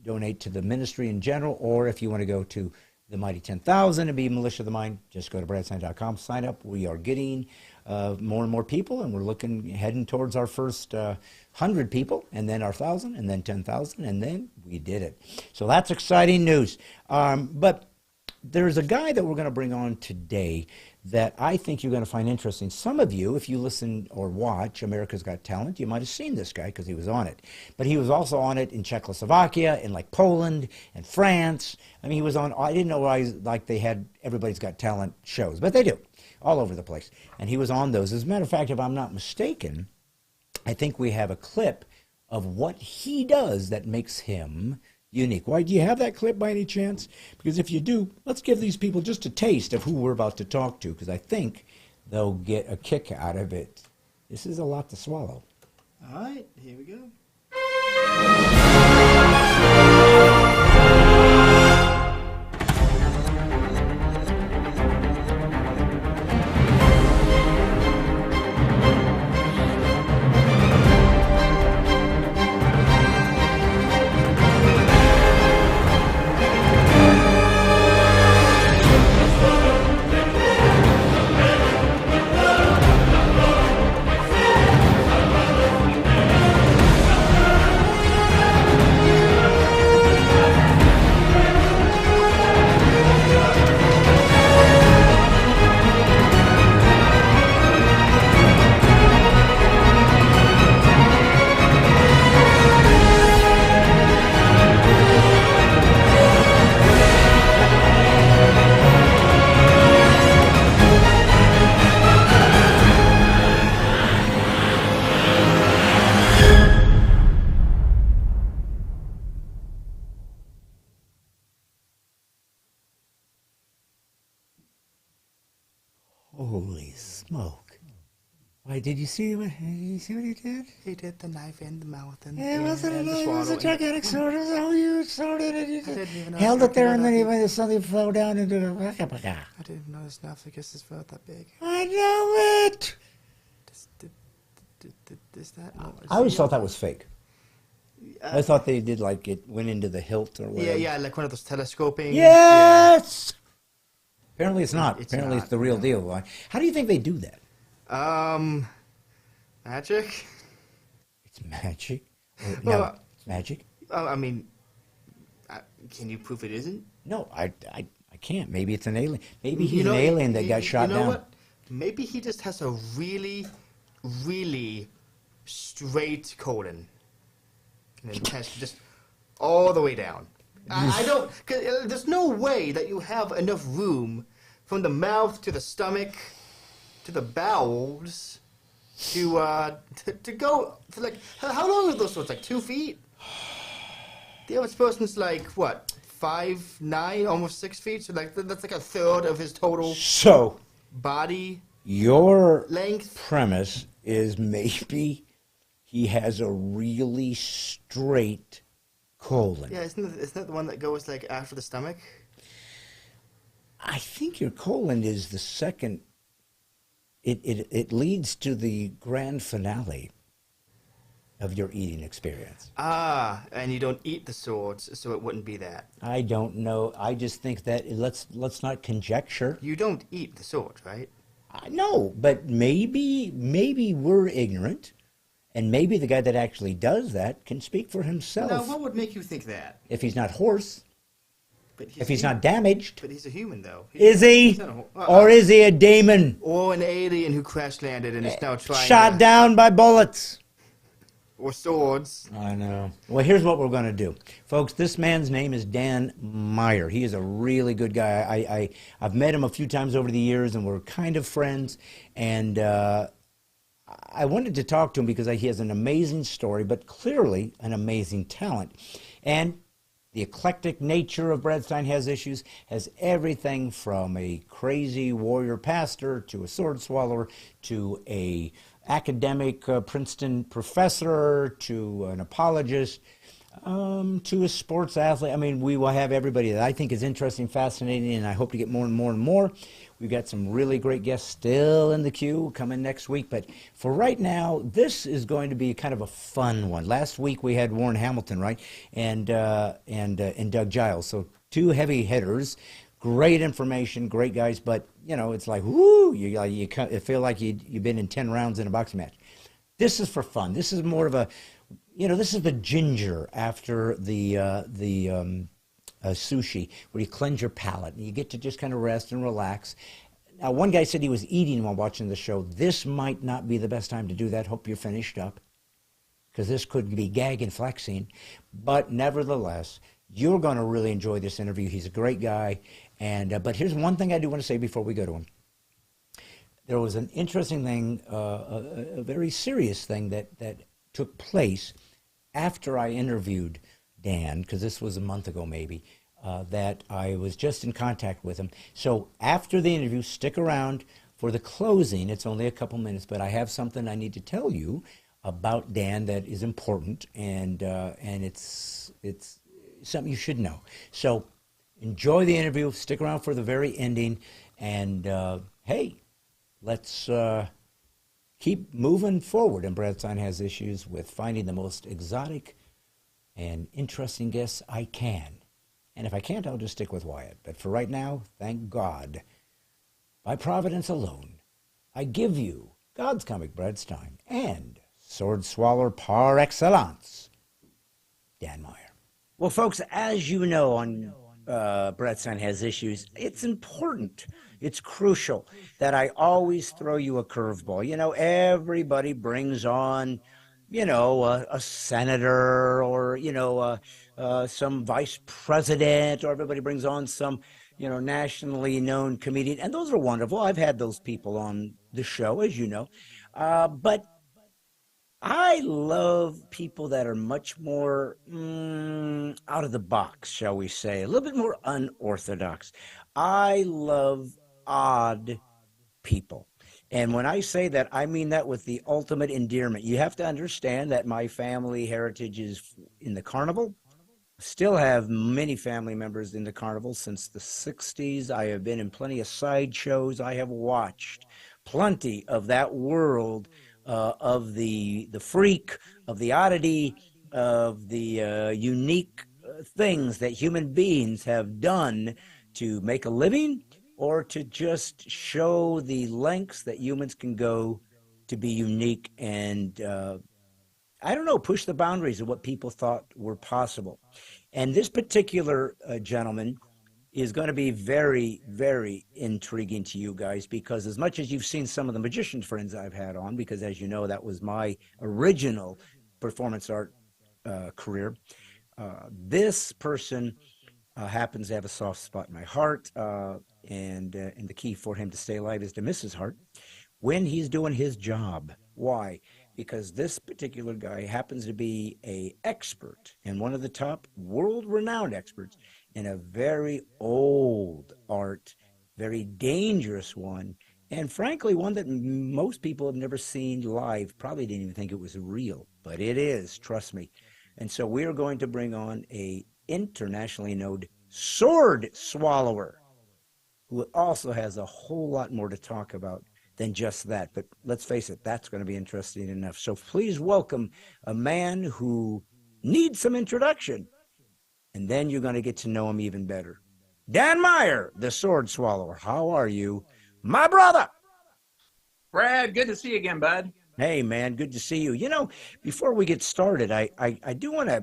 donate to the ministry in general, or if you want to go to the mighty 10,000 and be Militia of the Mind, just go to bradstein.com, sign up. We are getting more and more people, and we're heading towards our first 100 people, and then our 1,000, and then 10,000, and then we did it. So that's exciting news. But there's a guy that we're going to bring on today that I think you're going to find interesting. Some of you, if you listen or watch America's Got Talent, you might have seen this guy because he was on it. But he was also on it in Czechoslovakia, in like Poland, and France. I mean, he was on, I didn't know why like they had Everybody's Got Talent shows, but they do, all over the place. And he was on those. As a matter of fact, if I'm not mistaken, I think we have a clip of what he does that makes him unique. Why, do you have that clip by any chance? Because if you do, let's give these people just a taste of who we're about to talk to, because I think they'll get a kick out of it. This is a lot to swallow. All right, here we go. Holy smoke. Why, did you see what he did? He did the knife in the mouth and It wasn't a the knife, it was a swallowing. gigantic sword. It was how you sorted it. You I didn't even know held it's it there, not and then that he suddenly fell down into the... I didn't even know his esophagus felt that big. I know it! Is that? No, I always thought that was fake. I thought they did like it went into the hilt or whatever. Yeah, like one of those telescoping. Yes! Apparently it's not. Apparently not, it's the real no. deal. How do you think they do that? Magic? It's magic? No, Well, it's magic? I mean, can you prove it isn't? No, I can't. Maybe it's an alien. Maybe he's You know, an alien that got shot you know down. What? Maybe he just has a really, really straight colon. And it has just all the way down. I don't... Cause there's no way that you have enough room from the mouth to the stomach to the bowels to go... To like, how long are those swords? Like 2 feet? The average person's like, what, 5'9", almost 6 feet? So like that's like a third of his total So, body your length. premise is maybe he has a really straight colon. Yeah, isn't that the one that goes like after the stomach? I think your colon is the second. It leads to the grand finale of your eating experience. Ah, and you don't eat the swords, so it wouldn't be that. I don't know. I just think that let's not conjecture. You don't eat the swords, right? No, but maybe we're ignorant, And maybe the guy that actually does that can speak for himself. Now, what would make you think that? If he's not hoarse, But if he's not damaged. But he's a human, though. Is he? Or is he a demon? Or an alien who crash landed and is now trying Shot down by bullets. Or swords. I know. Well, here's what we're going to do. Folks, this man's name is Dan Meyer. He is a really good guy. I've met him a few times over the years, and we're kind of friends. And I wanted to talk to him because he has an amazing story, but clearly an amazing talent. And the eclectic nature of Stine Has Issues has everything from a crazy warrior pastor to a sword swallower to a academic Princeton professor to an apologist to a sports athlete. I mean, we will have everybody that I think is interesting, fascinating, and I hope to get more and more and more. We've got some really great guests still in the queue coming next week. But for right now, this is going to be kind of a fun one. Last week we had Warren Hamilton, right, and Doug Giles. So two heavy hitters. Great information, great guys, but, you know, it's like, whoo, you feel like you've been in 10 rounds in a boxing match. This is for fun. This is more of a, you know, this is the ginger after the sushi, where you cleanse your palate and you get to just kind of rest and relax. Now, one guy said he was eating while watching the show. This might not be the best time to do that. Hope you're finished up, because this could be gag and flexing. But nevertheless, you're going to really enjoy this interview. He's a great guy. And but here's one thing I do want to say before we go to him. There was an interesting thing, a very serious thing that took place after I interviewed Dan, because this was a month ago maybe, that I was just in contact with him. So after the interview, stick around for the closing. It's only a couple minutes, but I have something I need to tell you about Dan that is important, and it's something you should know. So enjoy the interview. Stick around for the very ending. And, hey, let's keep moving forward. And Stine Has Issues with finding the most exotic and interesting guests I can. And if I can't, I'll just stick with Wyatt. But for right now, thank God, by providence alone, I give you God's comic Stein and sword swallower par excellence, Dan Meyer. Well, folks, as you know, on Stine Has Issues, it's important, it's crucial that I always throw you a curveball. You know, everybody brings on, you know, a senator, or, you know, some vice president, or everybody brings on some, you know, nationally known comedian. And those are wonderful. I've had those people on the show, as you know. But I love people that are much more out of the box, shall we say, a little bit more unorthodox. I love odd people. And when I say that, I mean that with the ultimate endearment. You have to understand that my family heritage is in the carnival. Still have many family members in the carnival since the 60s. I have been in plenty of sideshows. I have watched plenty of that world of the freak, of the oddity, of the unique things that human beings have done to make a living, or to just show the lengths that humans can go to be unique and, I don't know, push the boundaries of what people thought were possible. And this particular gentleman is going to be very, very intriguing to you guys, because as much as you've seen some of the magician friends I've had on, because as you know, that was my original performance art career, this person happens to have a soft spot in my heart, and the key for him to stay alive is to miss his heart when he's doing his job. Why? Because this particular guy happens to be an expert, and one of the top world-renowned experts in a very old art, very dangerous one, and frankly, one that most people have never seen live, probably didn't even think it was real, but it is, trust me. And so we are going to bring on a internationally known sword swallower, who also has a whole lot more to talk about than just that. But let's face it, that's going to be interesting enough. So please welcome a man who needs some introduction, and then you're going to get to know him even better. Dan Meyer, the sword swallower. How are you, my brother? Brad, good to see you again, bud. Hey, man, good to see you. You know, before we get started, I do want to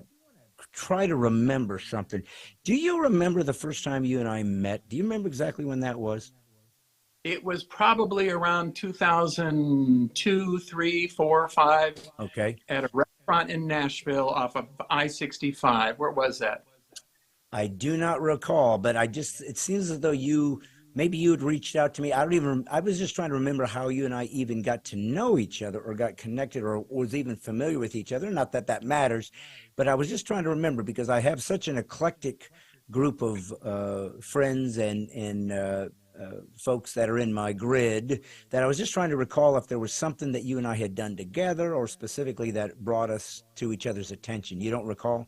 try to remember something. Do you remember the first time you and I met? Do you remember exactly when that was? It was probably around 2002, 3, 4, 5 Okay. at a restaurant in Nashville off of I-65. Where was that? I do not recall, but it seems as though maybe you had reached out to me. I don't even, I was just trying to remember how you and I even got to know each other or got connected or was even familiar with each other. Not that that matters, but I was just trying to remember because I have such an eclectic group of friends and folks that are in my grid that I was just trying to recall if there was something that you and I had done together or specifically that brought us to each other's attention. You don't recall?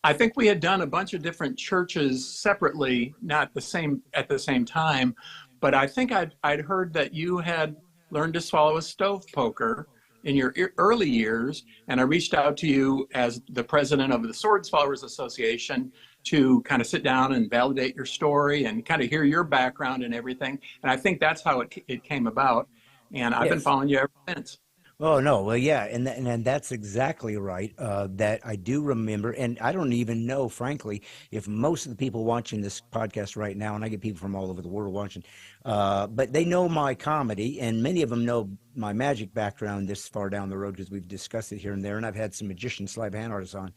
I think we had done a bunch of different churches separately, not the same at the same time, but I think I'd heard that you had learned to swallow a stove poker in your early years, and I reached out to you as the president of the Sword Swallowers Association to kind of sit down and validate your story and kind of hear your background and everything. And I think that's how it came about. And I've been Yes. following you ever since. Oh no, well, yeah, and that's exactly right. That I do remember, and I don't even know, frankly, if most of the people watching this podcast right now, and I get people from all over the world watching, but they know my comedy, and many of them know my magic background this far down the road because we've discussed it here and there, and I've had some magicians, sleight of hand artists on,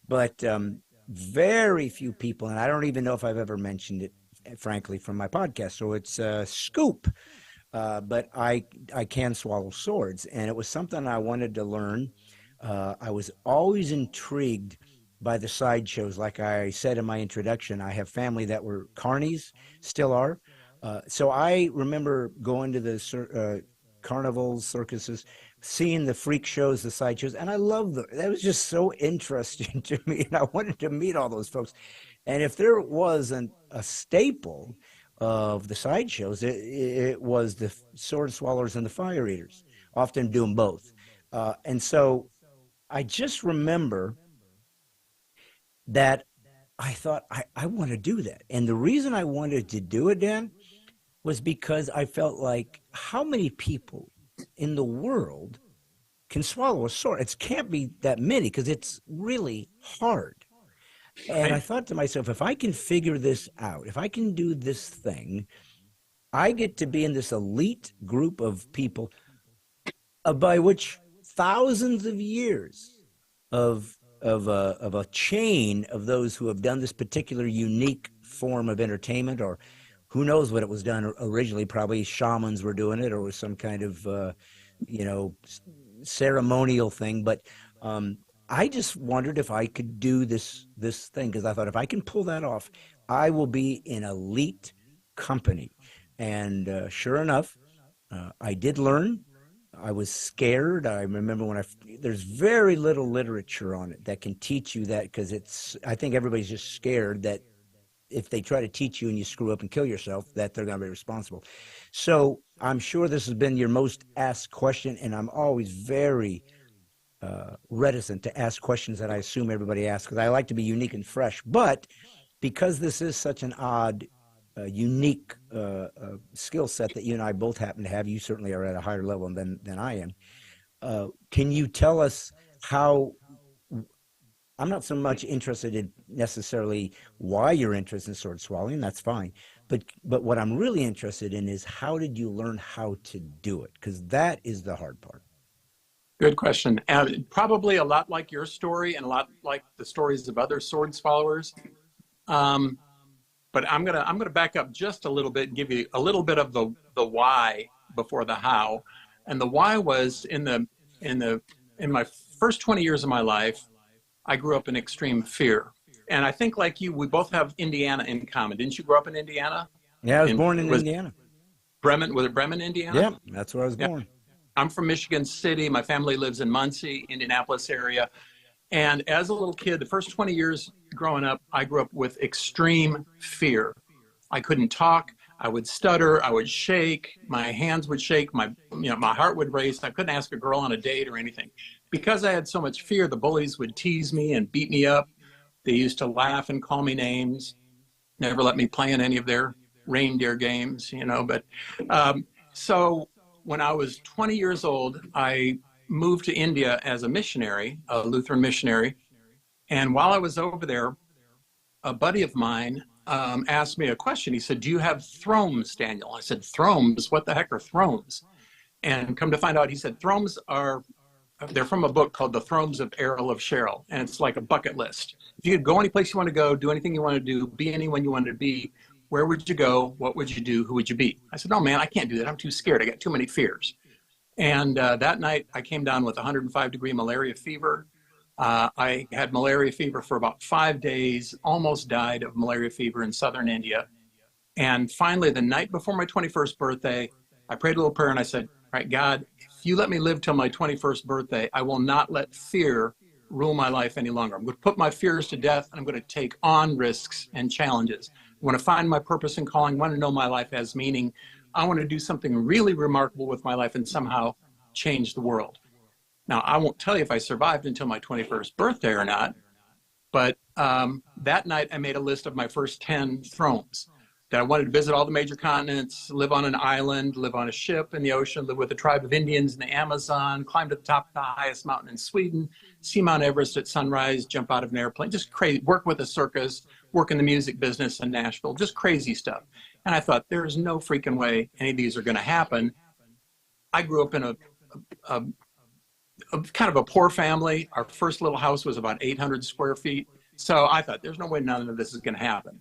but very few people, and I don't even know if I've ever mentioned it, frankly, from my podcast. So it's a scoop. But I can swallow swords, and it was something I wanted to learn. I was always intrigued by the sideshows. Like I said in my introduction, I have family that were carnies, still are. So I remember going to the carnivals, circuses, seeing the freak shows, the sideshows, and I loved them. That was just so interesting to me, and I wanted to meet all those folks. And if there wasn't a staple of the sideshows, it was the sword swallowers and the fire eaters, often doing both. And so I just remember that I thought, I want to do that. And the reason I wanted to do it, Dan, was because I felt like how many people in the world can swallow a sword? It can't be that many because it's really hard. And I Right? thought to myself, if I can figure this out, if I can do this thing, I get to be in this elite group of people by which thousands of years of a chain of those who have done this particular unique form of entertainment, or who knows what it was done originally. Probably shamans were doing it, or was some kind of you know ceremonial thing. But I just wondered if I could do this thing because I thought if I can pull that off, I will be in elite company. And sure enough, I did learn. I was scared. I remember there's very little literature on it that can teach you that because I think everybody's just scared that if they try to teach you and you screw up and kill yourself, that they're going to be responsible. So I'm sure this has been your most asked question, and I'm always very reticent to ask questions that I assume everybody asks because I like to be unique and fresh. But because this is such an odd, unique skill set that you and I both happen to have, you certainly are at a higher level than I am. Can you tell us how? I'm not so much interested in necessarily why you're interested in sword swallowing. That's fine. But what I'm really interested in is how did you learn how to do it? Because that is the hard part. Good question. Probably a lot like your story and a lot like the stories of other sword swallowers. But I'm gonna back up just a little bit and give you a little bit of the why before the how. And the why was in my first 20 years of my life, I grew up in extreme fear. And I think like you, we both have Indiana in common. Didn't you grow up in Indiana? Yeah, I was born in Indiana. Was it Bremen, Indiana? Yeah, that's where I was born. I'm from Michigan City. My family lives in Muncie, Indianapolis area. And as a little kid, the first 20 years growing up, I grew up with extreme fear. I couldn't talk. I would stutter. I would shake. My hands would shake. My heart would race. I couldn't ask a girl on a date or anything. Because I had so much fear, the bullies would tease me and beat me up. They used to laugh and call me names, never let me play in any of their reindeer games, But so when I was 20 years old, I moved to India as a missionary, a Lutheran missionary. And while I was over there, a buddy of mine asked me a question. He said, "Do you have thrones, Daniel?" I said, "Thrones? What the heck are thrones?" And come to find out, he said, thrones are, they're from a book called The Thrones of Errol of Sherrill. And it's like a bucket list. If you could go any place you want to go, do anything you want to do, be anyone you wanted to be, where would you go? What would you do? Who would you be? I said, "Oh man, I can't do that. I'm too scared. I got too many fears." And that night I came down with 105-degree malaria fever. I had malaria fever for about 5 days, almost died of malaria fever in southern India. And finally, the night before my 21st birthday, I prayed a little prayer and I said, "All right, God, if you let me live till my 21st birthday, I will not let fear rule my life any longer. I'm going to put my fears to death and I'm going to take on risks and challenges. I want to find my purpose and calling. I want to know my life has meaning. I want to do something really remarkable with my life and somehow change the world." Now, I won't tell you if I survived until my 21st birthday or not, but that night I made a list of my first 10 thrones. That I wanted to visit all the major continents, live on an island, live on a ship in the ocean, live with a tribe of Indians in the Amazon, climb to the top of the highest mountain in Sweden, see Mount Everest at sunrise, jump out of an airplane, just crazy, work with a circus, work in the music business in Nashville, just crazy stuff. And I thought, there is no freaking way any of these are going to happen. I grew up in a kind of a poor family. Our first little house was about 800 square feet. So I thought, there's no way none of this is going to happen.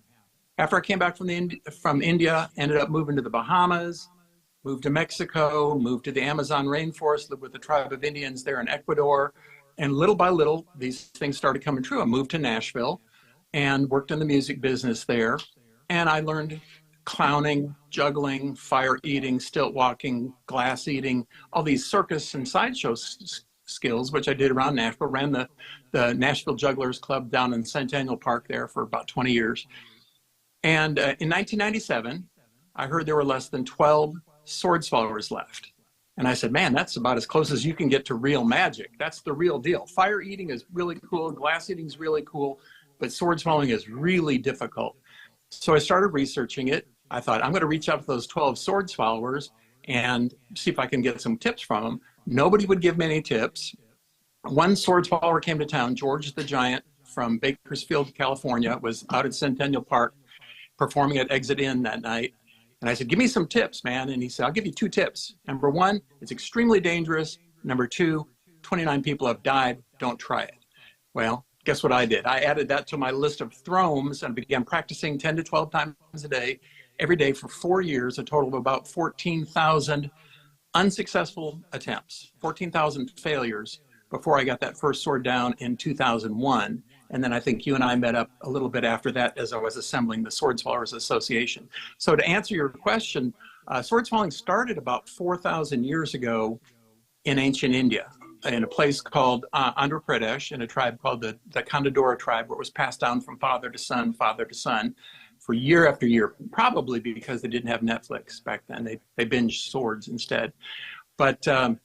After I came back from India, ended up moving to the Bahamas, moved to Mexico, moved to the Amazon rainforest, lived with the tribe of Indians there in Ecuador. And little by little, these things started coming true. I moved to Nashville and worked in the music business there. And I learned clowning, juggling, fire eating, stilt walking, glass eating, all these circus and sideshow skills, which I did around Nashville. Ran the Nashville Jugglers Club down in Centennial Park there for about 20 years. And in 1997, I heard there were less than 12 sword swallowers left. And I said, "Man, that's about as close as you can get to real magic. That's the real deal. Fire eating is really cool. Glass eating is really cool. But sword swallowing is really difficult." So I started researching it. I thought, I'm going to reach out to those 12 sword swallowers and see if I can get some tips from them. Nobody would give me any tips. One sword swallower came to town, George the Giant from Bakersfield, California, was out at Centennial Park performing at Exit Inn that night. And I said, "Give me some tips, man." And he said, "I'll give you 2 tips. Number 1, it's extremely dangerous. Number 2, 29 people have died. Don't try it." Well, guess what I did? I added that to my list of thrones and began practicing 10 to 12 times a day, every day for 4 years, a total of about 14,000 unsuccessful attempts, 14,000 failures before I got that first sword down in 2001. And then I think you and I met up a little bit after that as I was assembling the Sword Swallowers Association. So to answer your question, sword swallowing started about 4,000 years ago in ancient India, in a place called Andhra Pradesh, in a tribe called the Kandadora tribe, where it was passed down from father to son for year after year, probably because they didn't have Netflix back then. They binged swords instead. But and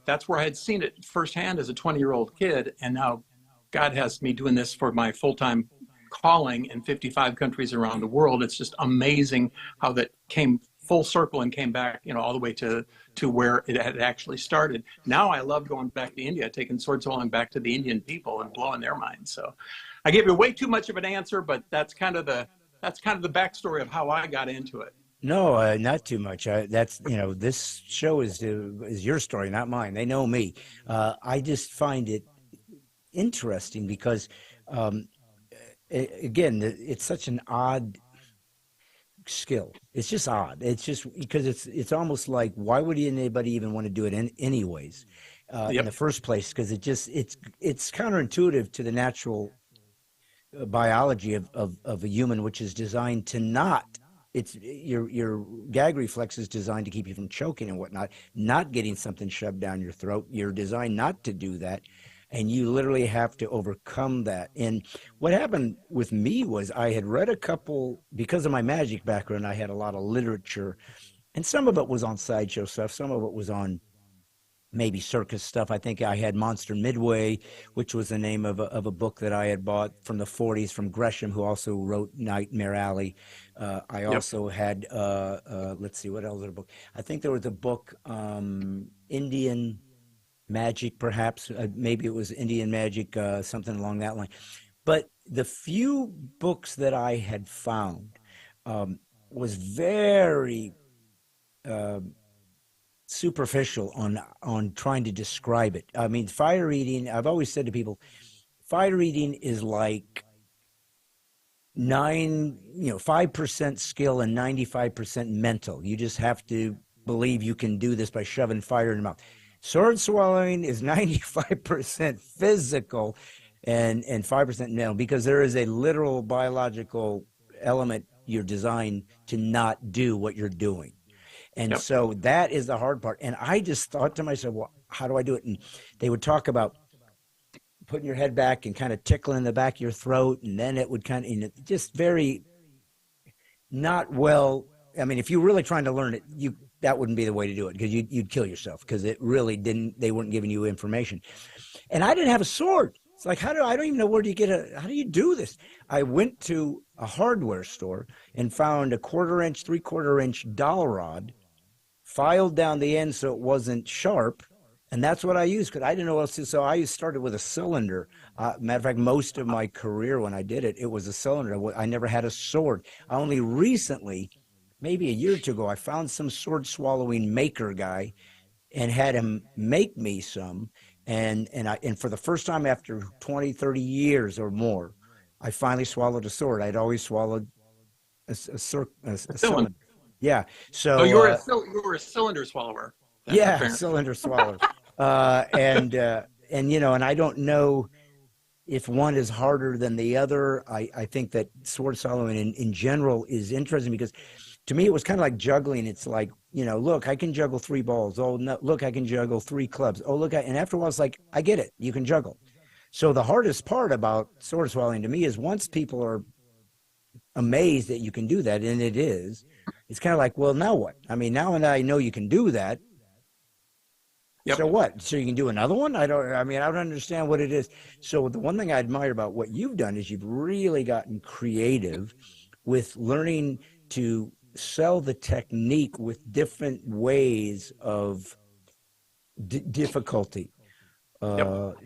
that's where I had seen it firsthand as a 20-year-old kid. And now God has me doing this for my full-time calling in 55 countries around the world. It's just amazing how that came full circle and came back, all the way to where it had actually started. Now I love going back to India, taking sword swallowing back to the Indian people and blowing their minds. So I gave you way too much of an answer, but that's kind of the backstory of how I got into it. No, not too much. That's, this show is your story, not mine. They know me. I just find it interesting because, again, it's such an odd skill. It's just odd. It's just because it's almost like, why would anybody even want to do it anyways in the first place? Because it's counterintuitive to the natural biology of a human, which is designed to not. It's your gag reflex is designed to keep you from choking and whatnot, not getting something shoved down your throat. You're designed not to do that. And you literally have to overcome that. And what happened with me was I had read a couple, because of my magic background, I had a lot of literature. And some of it was on sideshow stuff. Some of it was on maybe circus stuff. I think I had Monster Midway, which was the name of a book that I had bought from the 40s from Gresham, who also wrote Nightmare Alley. I Yep. also had, let's see, what else was a book? I think there was a book, Indian Magic, perhaps. Maybe it was Indian Magic, something along that line. But the few books that I had found was very superficial on trying to describe it. I mean, fire eating, I've always said to people, fire eating is like 5% skill and 95% mental. You just have to believe you can do this by shoving fire in your mouth. Sword swallowing is 95% physical and 5% mental, because there is a literal biological element you're designed to not do what you're doing. And Yep. so that is the hard part. And I just thought to myself, well, how do I do it? And they would talk about putting your head back and kind of tickling the back of your throat. And then it would kind of, just very not well. I mean, if you're really trying to learn it, that wouldn't be the way to do it, because you'd kill yourself, because it really they weren't giving you information. And I didn't have a sword. It's like, I don't even know where do you how do you do this? I went to a hardware store and found a 1/4 inch, 3/4 inch dowel rod, filed down the end so it wasn't sharp. And that's what I used, because I didn't know what else to. So I started with a cylinder. Matter of fact, most of my career when I did it, it was a cylinder. I never had a sword. I only recently, maybe a year or two ago, I found some sword swallowing maker guy and had him make me some. And for the first time after 20, 30 years or more, I finally swallowed a sword. I'd always swallowed a cylinder. Yeah. So you were a cylinder swallower. Then, yeah, apparently. cylinder swallower. And I don't know if one is harder than the other. I think that sword swallowing in general is interesting, because to me it was kind of like juggling. It's like, look, I can juggle 3 balls. Oh, no, look, I can juggle 3 clubs. Oh, look, and after a while it's like, I get it. You can juggle. So the hardest part about sword swallowing to me is once people are amazed that you can do that, and it is, it's kind of like, well, now what? I mean, now I know you can do that. Yep. So what? So you can do another one? I don't understand what it is. So the one thing I admire about what you've done is you've really gotten creative with learning to sell the technique with different ways of difficulty. Yep.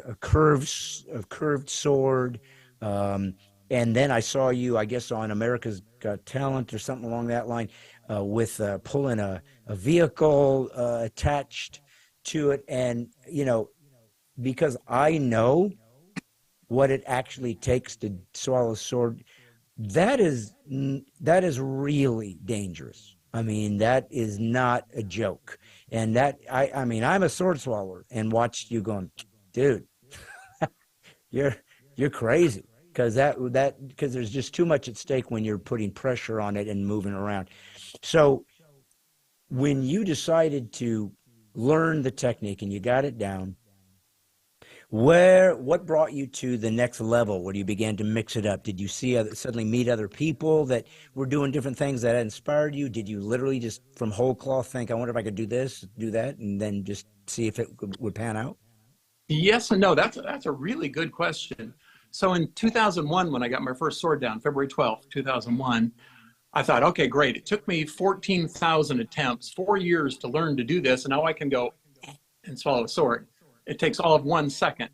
A curved sword. And then I saw you, I guess, on America's Got Talent or something along that line, with pulling a vehicle attached to it. And, because I know what it actually takes to swallow a sword, that is really dangerous. I mean, that is not a joke. And that, I mean, I'm a sword swallower and watched you going, dude, you're crazy. Because there's just too much at stake when you're putting pressure on it and moving around. So when you decided to learn the technique and you got it down, what brought you to the next level where you began to mix it up? Did you suddenly meet other people that were doing different things that inspired you? Did you literally just from whole cloth think, I wonder if I could do this, do that, and then just see if it would pan out? Yes and no. That's a really good question. So in 2001, when I got my first sword down, February 12th, 2001, I thought, okay, great. It took me 14,000 attempts, 4 years to learn to do this, and now I can go and swallow a sword. It takes all of 1 second.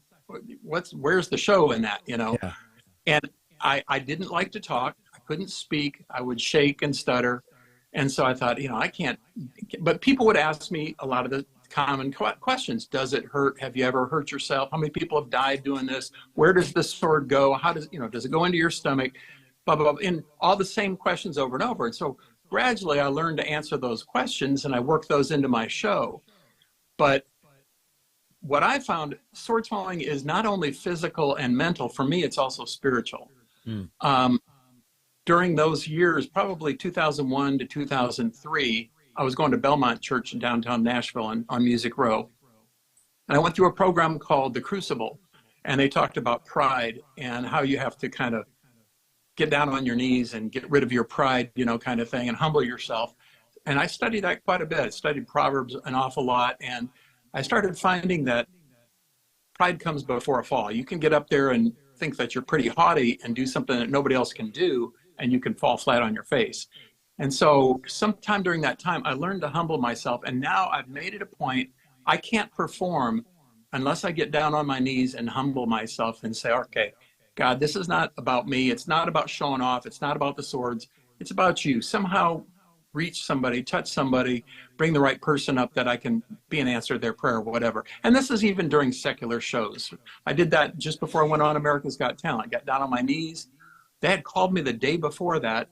Where's the show in that, Yeah. And I didn't like to talk. I couldn't speak. I would shake and stutter. And so I thought, I can't. But people would ask me a lot of the common questions. Does it hurt? Have you ever hurt yourself? How many people have died doing this? Where does the sword go? How does, does it go into your stomach? Blah, blah, blah. And all the same questions over and over. And so gradually I learned to answer those questions and I worked those into my show. But what I found, sword swallowing is not only physical and mental. For me, it's also spiritual. During those years, probably 2001 to 2003, I was going to Belmont Church in downtown Nashville on Music Row. And I went through a program called The Crucible. And they talked about pride and how you have to kind of get down on your knees and get rid of your pride, kind of thing, and humble yourself. And I studied that quite a bit. I studied Proverbs an awful lot. And I started finding that pride comes before a fall. You can get up there and think that you're pretty haughty and do something that nobody else can do, and you can fall flat on your face. And so sometime during that time, I learned to humble myself. And now I've made it a point, I can't perform unless I get down on my knees and humble myself and say, okay, God, this is not about me. It's not about showing off. It's not about the swords. It's about you. Somehow reach somebody, touch somebody, bring the right person up that I can be an answer to their prayer or whatever. And this is even during secular shows. I did that just before I went on America's Got Talent. I got down on my knees. They had called me the day before that.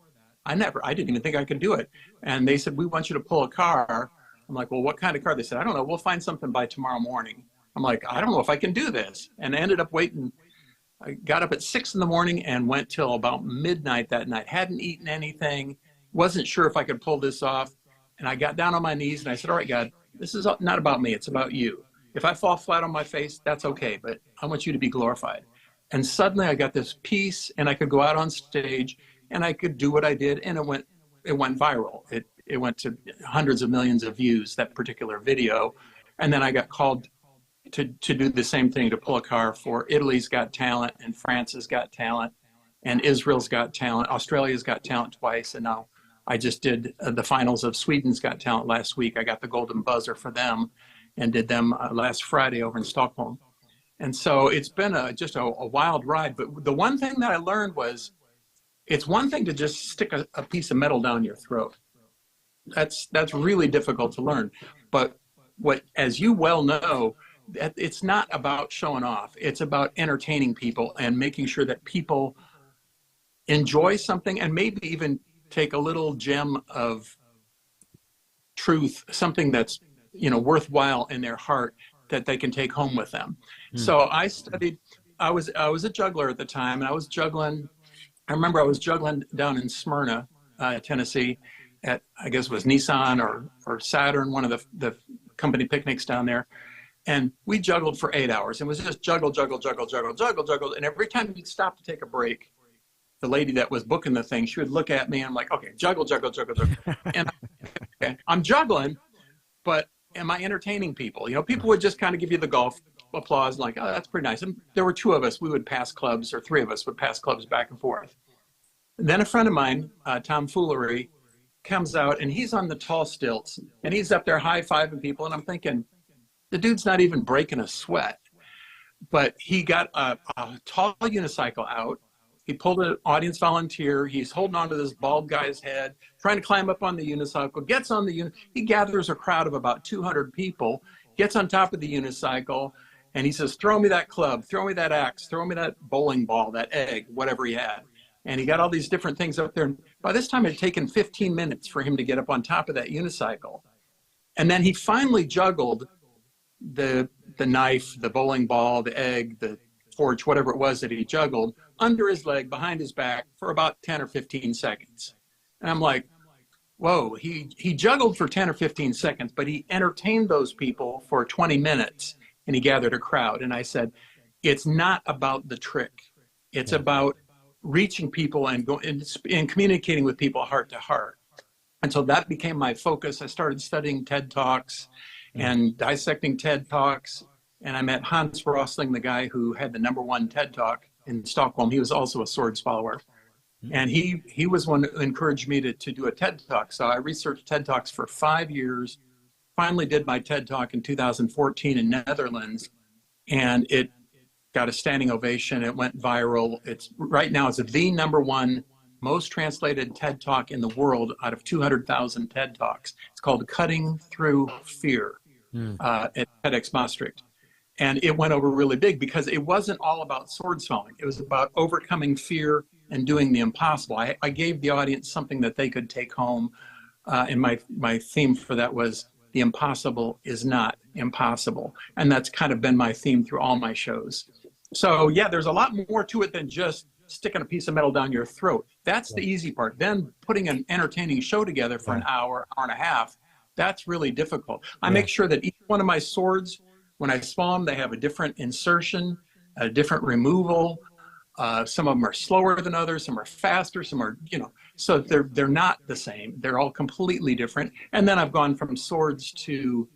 I didn't even think I could do it. And they said, we want you to pull a car. I'm like, well, what kind of car? They said, I don't know. We'll find something by tomorrow morning. I'm like, I don't know if I can do this. And I ended up waiting. I got up at 6 in the morning and went till about midnight that night. Hadn't eaten anything. Wasn't sure if I could pull this off. And I got down on my knees and I said, all right, God, this is not about me. It's about you. If I fall flat on my face, that's okay. But I want you to be glorified. And suddenly I got this peace and I could go out on stage and I could do what I did. And it went viral. It went to hundreds of millions of views, that particular video. And then I got called to do the same thing, to pull a car for Italy's Got Talent and France's Got Talent and Israel's Got Talent. Australia's Got Talent twice. And now I just did the finals of Sweden's Got Talent last week. I got the golden buzzer for them and did them last Friday over in Stockholm. And so it's been just a wild ride. But the one thing that I learned was, it's one thing to just stick a piece of metal down your throat. That's really difficult to learn. But as you well know, it's not about showing off. It's about entertaining people and making sure that people enjoy something and maybe even take a little gem of truth, something that's, worthwhile in their heart that they can take home with them. So I studied, I was a juggler at the time, and I was juggling. I remember I was juggling down in Smyrna, Tennessee, at, I guess it was Nissan or Saturn, one of the company picnics down there. And we juggled for 8 hours. It was just juggle. And every time you'd stop to take a break, the lady that was booking the thing, she would look at me and I'm like, okay, juggle. And I'm juggling, but am I entertaining people? People would just kind of give you the golf applause, like, oh, that's pretty nice. And there were 2 of us, we would pass clubs, or 3 of us would pass clubs back and forth. And then a friend of mine, Tom Foolery, comes out and he's on the tall stilts and he's up there high-fiving people. And I'm thinking, the dude's not even breaking a sweat. But he got a tall unicycle out. He pulled an audience volunteer. He's holding onto this bald guy's head, trying to climb up on the unicycle, gets on he gathers a crowd of about 200 people, gets on top of the unicycle, and he says, throw me that club, throw me that axe, throw me that bowling ball, that egg, whatever he had. And he got all these different things up there. And by this time, it had taken 15 minutes for him to get up on top of that unicycle. And then he finally juggled the knife, the bowling ball, the egg, the torch, whatever it was that he juggled, under his leg, behind his back, for about 10 or 15 seconds. And I'm like, whoa, he juggled for 10 or 15 seconds, but he entertained those people for 20 minutes and he gathered a crowd. And I said, it's not about the trick. It's about reaching people and communicating with people heart to heart. And so that became my focus. I started studying TED Talks and dissecting TED Talks. And I met Hans Rosling, the guy who had the #1 TED Talk in Stockholm. He was also a swords follower. And he was one who encouraged me to do a TED Talk. So I researched TED Talks for 5 years, finally did my TED Talk in 2014 in Netherlands. And it got a standing ovation. It went viral. Right now it's the #1 most translated TED Talk in the world out of 200,000 TED Talks. It's called Cutting Through Fear at TEDx Maastricht. And it went over really big because it wasn't all about sword swallowing. It was about overcoming fear and doing the impossible. I gave the audience something that they could take home. And my theme for that was, the impossible is not impossible. And that's kind of been my theme through all my shows. So yeah, there's a lot more to it than just sticking a piece of metal down your throat. That's the easy part. Then putting an entertaining show together for an hour and a half, that's really difficult. I make sure that each one of my swords, when I swallow them, they have a different insertion, a different removal. Some of them are slower than others. Some are faster. Some are, so they're not the same. They're all completely different. And then I've gone from swords to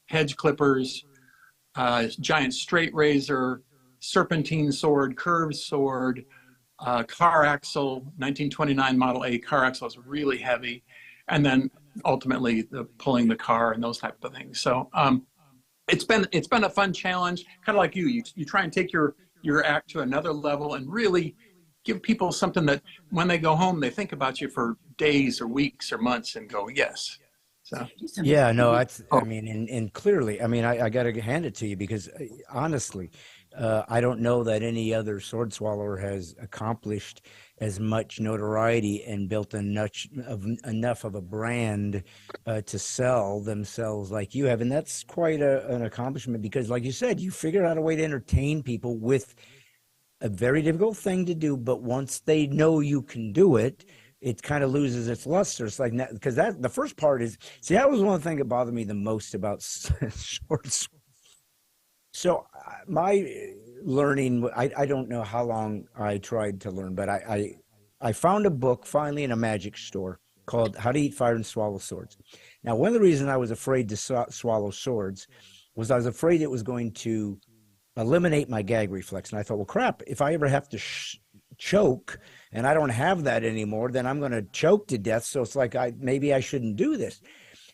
hedge clippers, giant straight razor, serpentine sword, curved sword, car axle, 1929 Model A car axle is really heavy, and then ultimately pulling the car and those type of things. So it's been a fun challenge, kind of like you try and take your act to another level and really give people something that when they go home they think about you for days or weeks or months and go yes. So yeah, no, I mean, and clearly, I mean, I got to hand it to you because honestly, I don't know that any other sword swallower has accomplished as much notoriety and built enough of a brand to sell themselves like you have. And that's quite an accomplishment because, like you said, you figure out a way to entertain people with a very difficult thing to do. But once they know you can do it, it kind of loses its luster. It's like, because the first part is, see, that was one thing that bothered me the most about shorts. So my learning, I don't know how long I tried to learn, but I found a book finally in a magic store called How to Eat Fire and Swallow Swords. Now, one of the reasons I was afraid to swallow swords was I was afraid it was going to eliminate my gag reflex. And I thought, well, crap, if I ever have to choke and I don't have that anymore, then I'm going to choke to death. So it's like, maybe I shouldn't do this.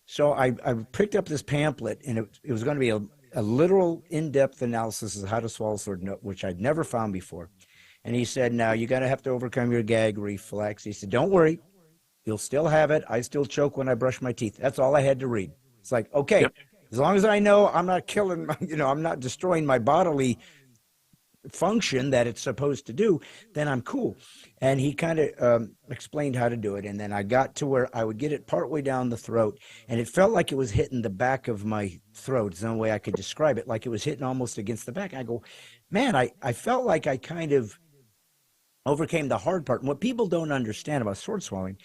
So I picked up this pamphlet, and it was going to be a literal in-depth analysis of how to swallow sword, which I'd never found before. And he said, now you're going to have to overcome your gag reflex. He said, don't worry, you'll still have it. I still choke when I brush my teeth. That's all I had to read. It's like, okay, yep. As long as I know I'm not killing, I'm not destroying my bodily function that it's supposed to do, then I'm cool. And he kind of explained how to do it. And then I got to where I would get it partway down the throat, and it felt like it was hitting the back of my throat. It's the only way I could describe it, like it was hitting almost against the back. And I go, man, I felt like I kind of overcame the hard part. And what people don't understand about sword swallowing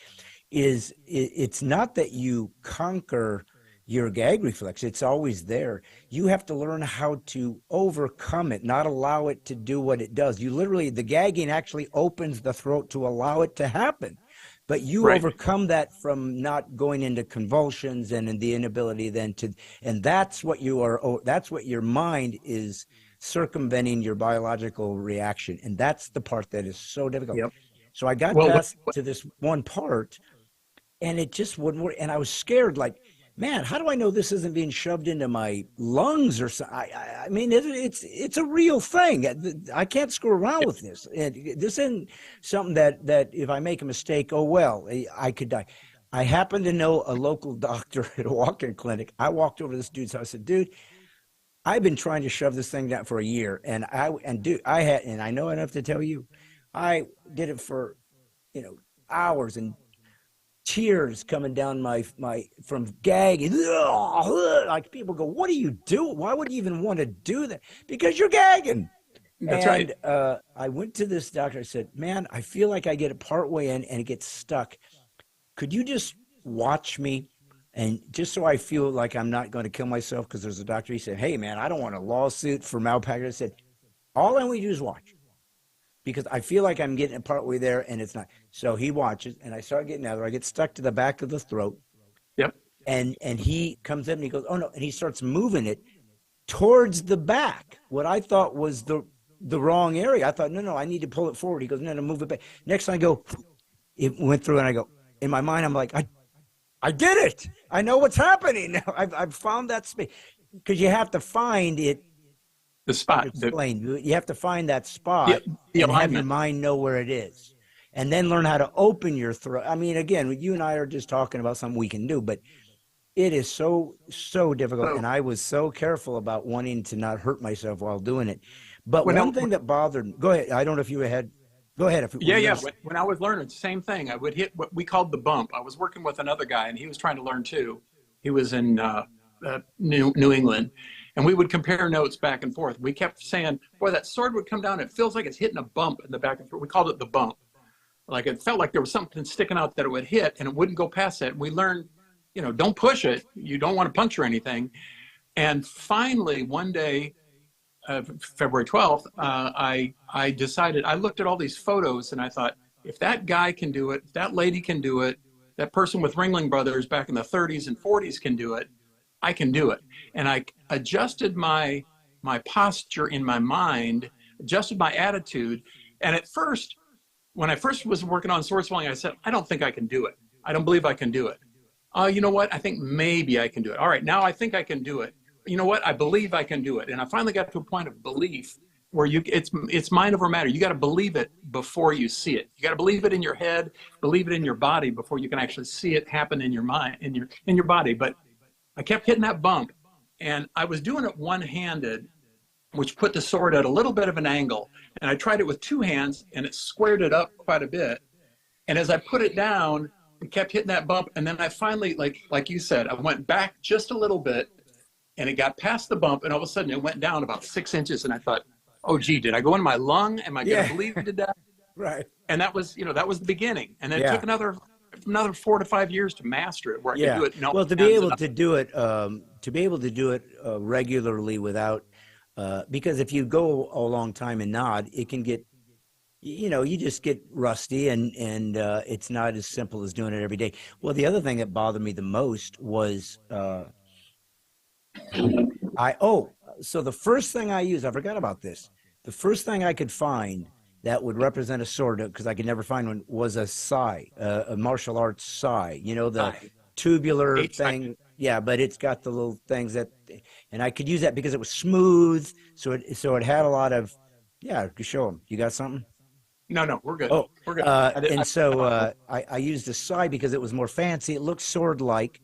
is it's not that you conquer your gag reflex. It's always there. You have to learn how to overcome it, not allow it to do what it does. You literally, the gagging actually opens the throat to allow it to happen. But you overcome that from not going into convulsions and in the inability then to, and that's what your mind is circumventing your biological reaction. And that's the part that is so difficult. Yep. So I got past to this one part, and it just wouldn't work. And I was scared, like, man, how do I know this isn't being shoved into my lungs or something? I mean, it's a real thing. I can't screw around with this. This isn't something that if I make a mistake, oh, well, I could die. I happen to know a local doctor at a walk-in clinic. I walked over to this dude's house. I said, dude, I've been trying to shove this thing down for a year. And I know enough to tell you, I did it for, hours, and tears coming down my from gagging. Like, people go, what do you do? Why would you even want to do that? Because you're gagging. That's right. I went to this doctor. I said, man, I feel like I get it partway in and it gets stuck. Could you just watch me? And just so I feel like I'm not going to kill myself, because there's a doctor, he said, hey, man, I don't want a lawsuit for malpractice. I said, all I want you to do is watch, because I feel like I'm getting it partway there and it's not. So he watches, and I start getting out. I get stuck to the back of the throat. Yep. And he comes in and he goes, oh, no. And he starts moving it towards the back, what I thought was the wrong area. I thought, no, I need to pull it forward. He goes, no, move it back. Next time I go, it went through, and I go, in my mind, I'm like, I did it. I know what's happening now. I've found that space, because you have to find it. The spot. You have to find that spot and have your mind know where it is, and then learn how to open your throat. I mean, again, you and I are just talking about something we can do, but it is so difficult. And I was so careful about wanting to not hurt myself while doing it. But one thing that bothered me, go ahead. I don't know if you had, go ahead. When I was learning, same thing. I would hit what we called the bump. I was working with another guy, and he was trying to learn too. He was in New England. And we would compare notes back and forth. We kept saying, boy, that sword would come down. It feels like it's hitting a bump in the back. We called it the bump. Like, it felt like there was something sticking out that it would hit, and it wouldn't go past that. And we learned, don't push it. You don't want to puncture anything. And finally, one day, February 12th, I decided, I looked at all these photos, and I thought, if that guy can do it, if that lady can do it, that person with Ringling Brothers back in the 30s and 40s can do it, I can do it. And I adjusted my my posture in my mind, adjusted my attitude. And at first, when I first was working on sword swallowing, I said, I don't think I can do it. I don't believe I can do it. You know what? I think maybe I can do it. All right, now I think I can do it. You know what? I believe I can do it. And I finally got to a point of belief where it's mind over matter. You got to believe it before you see it. You got to believe it in your head, believe it in your body before you can actually see it happen in your mind, in your body. But I kept hitting that bump, and I was doing it one-handed, which put the sword at a little bit of an angle. And I tried it with two hands, and it squared it up quite a bit. And as I put it down, it kept hitting that bump. And then I finally, like you said, I went back just a little bit, and it got past the bump, and all of a sudden it went down about 6 inches. And I thought, oh, gee, did I go in my lung? Am I going to bleed to death? Right. And that was, that was the beginning. And then it took another 4 to 5 years to master it, where I could do it. Well, to be able to do it, regularly without, because if you go a long time and nod, it can get, you just get rusty, and it's not as simple as doing it every day. Well, the other thing that bothered me the most was, so the first thing I used, I forgot about this. The first thing I could find that would represent a sword, because I could never find one, was a sai, a martial arts sai. The tubular thing. Yeah, but it's got the little things and I could use that because it was smooth. So it had a lot of, show them. You got something? No, we're good. Oh, we're good. I used a sai because it was more fancy. It looked sword-like.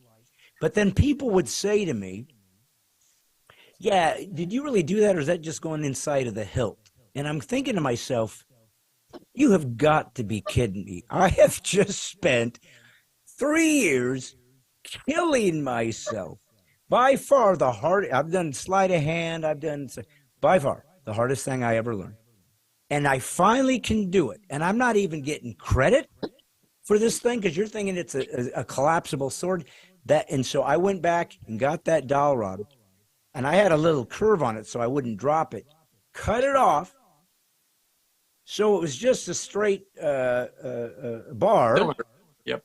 But then people would say to me, yeah, did you really do that, or is that just going inside of the hilt? And I'm thinking to myself, you have got to be kidding me. I have just spent 3 years killing myself. By far the hardest, I've done sleight of hand, by far the hardest thing I ever learned. And I finally can do it. And I'm not even getting credit for this thing, because you're thinking it's a collapsible sword. And so I went back and got that dowel rod, and I had a little curve on it so I wouldn't drop it, cut it off. So it was just a straight bar. Yep.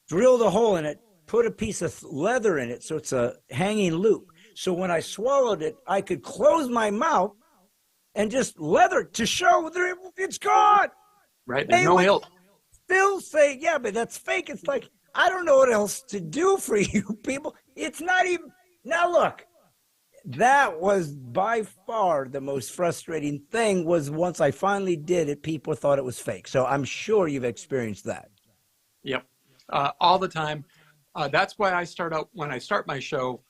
Drilled a hole in it, put a piece of leather in it so it's a hanging loop. So when I swallowed it, I could close my mouth and just leather to show that it's gone. Right, there's no hilt. Still say, yeah, but that's fake. It's like, I don't know what else to do for you people. It's not even, now look. That was by far the most frustrating thing, was once I finally did it, people thought it was fake. So I'm sure you've experienced that. Yep. All the time. That's why when I start my show,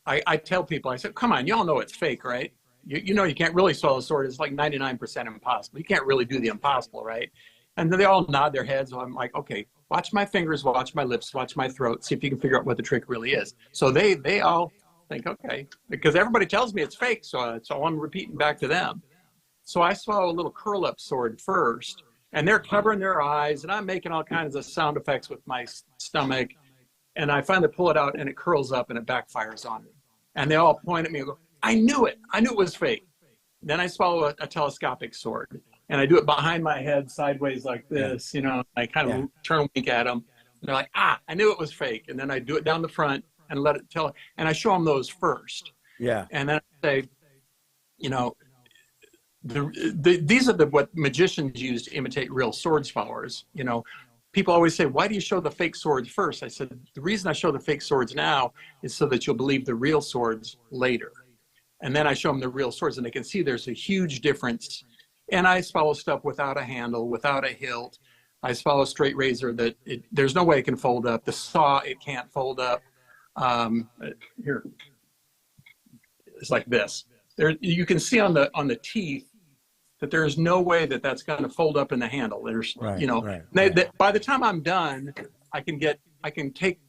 I tell people, I said, come on, y'all know it's fake, right? You know you can't really swallow a sword. It's like 99% impossible. You can't really do the impossible, right? And then they all nod their heads. So I'm like, okay, watch my fingers, watch my lips, watch my throat, see if you can figure out what the trick really is. So they all think, okay, because everybody tells me it's fake, so I'm repeating back to them. So I swallow a little curl up sword first, and they're covering their eyes, and I'm making all kinds of sound effects with my stomach, and I finally pull it out, and it curls up, and it backfires on me. And they all point at me and go, I knew it was fake. Then I swallow a telescopic sword, and I do it behind my head sideways like this, I kind of turn and wink at them, and they're like, I knew it was fake. And then I do it down the front and let it tell, and I show them those first. Yeah. And then I say, these are what magicians use to imitate real sword swallowers. People always say, why do you show the fake swords first? I said, the reason I show the fake swords now is so that you'll believe the real swords later. And then I show them the real swords, and they can see there's a huge difference. And I swallow stuff without a handle, without a hilt. I swallow a straight razor that there's no way it can fold up. The saw, it can't fold up. Here, it's like this. There, you can see on the teeth that there's no way that that's going to fold up in the handle. There's, by the time I'm done, I can take.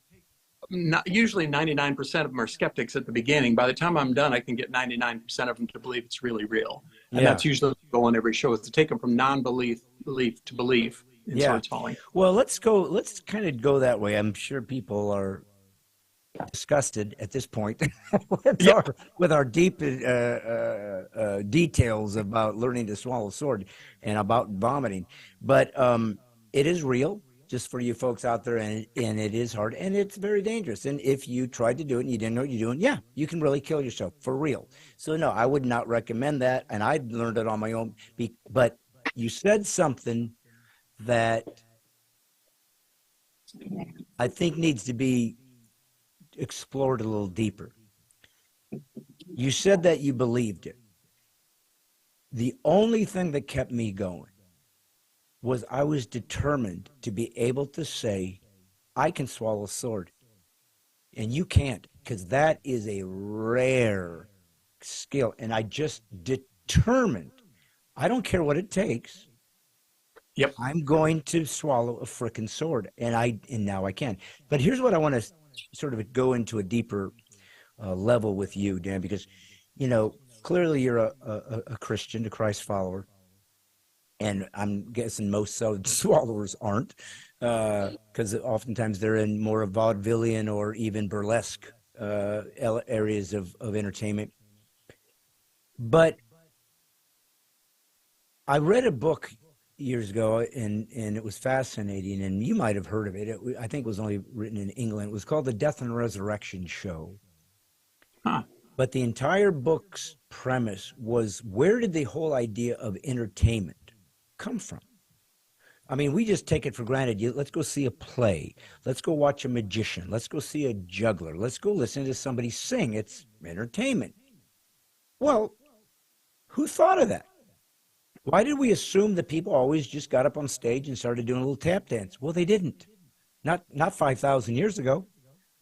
Usually 99% of them are skeptics at the beginning. By the time I'm done, I can get 99% of them to believe it's really real. And that's usually what I go on every show, is to take them from non-belief to belief in sword swallowing. Well, let's kind of go that way. I'm sure people are disgusted at this point with our deep details about learning to swallow a sword and about vomiting. But it is real. just for you folks out there, and it is hard, and it's very dangerous. And if you tried to do it and you didn't know what you're doing, yeah, you can really kill yourself for real. So no, I would not recommend that, and I learned it on my own. But you said something that I think needs to be explored a little deeper. You said that you believed it. The only thing that kept me going was I was determined to be able to say, I can swallow a sword. And you can't, because that is a rare skill. And I just determined, I don't care what it takes. Yep. I'm going to swallow a frickin' sword. And now I can. But here's what I want to sort of go into a deeper level with you, Dan, because, you know, clearly you're a Christian, a Christ follower. And I'm guessing most sword swallowers aren't, because oftentimes they're in more of vaudevillian or even burlesque areas of entertainment. But I read a book years ago, and it was fascinating, and you might have heard of it. I think it was only written in England. It was called The Death and Resurrection Show. Huh. But the entire book's premise was, where did the whole idea of entertainment come from? I mean, we just take it for granted. Let's go see a play. Let's go watch a magician. Let's go see a juggler. Let's go listen to somebody sing. It's entertainment. Well, who thought of that? Why did we assume that people always just got up on stage and started doing a little tap dance? Well, they didn't. Not 5,000 years ago,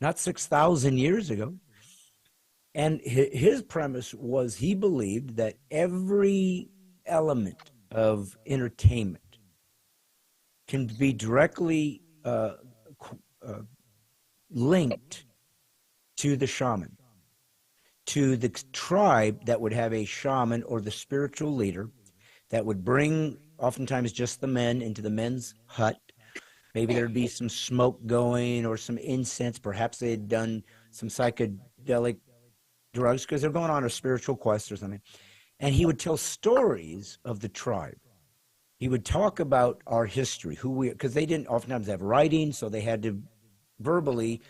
not 6,000 years ago. And his premise was, he believed that every element of entertainment can be directly linked to the shaman, to the tribe that would have a shaman or the spiritual leader that would bring oftentimes just the men into the men's hut. Maybe there'd be some smoke going or some incense. Perhaps they had done some psychedelic drugs because they're going on a spiritual quest or something. And he would tell stories of the tribe. He would talk about our history, because they didn't oftentimes have writing, so they had to verbally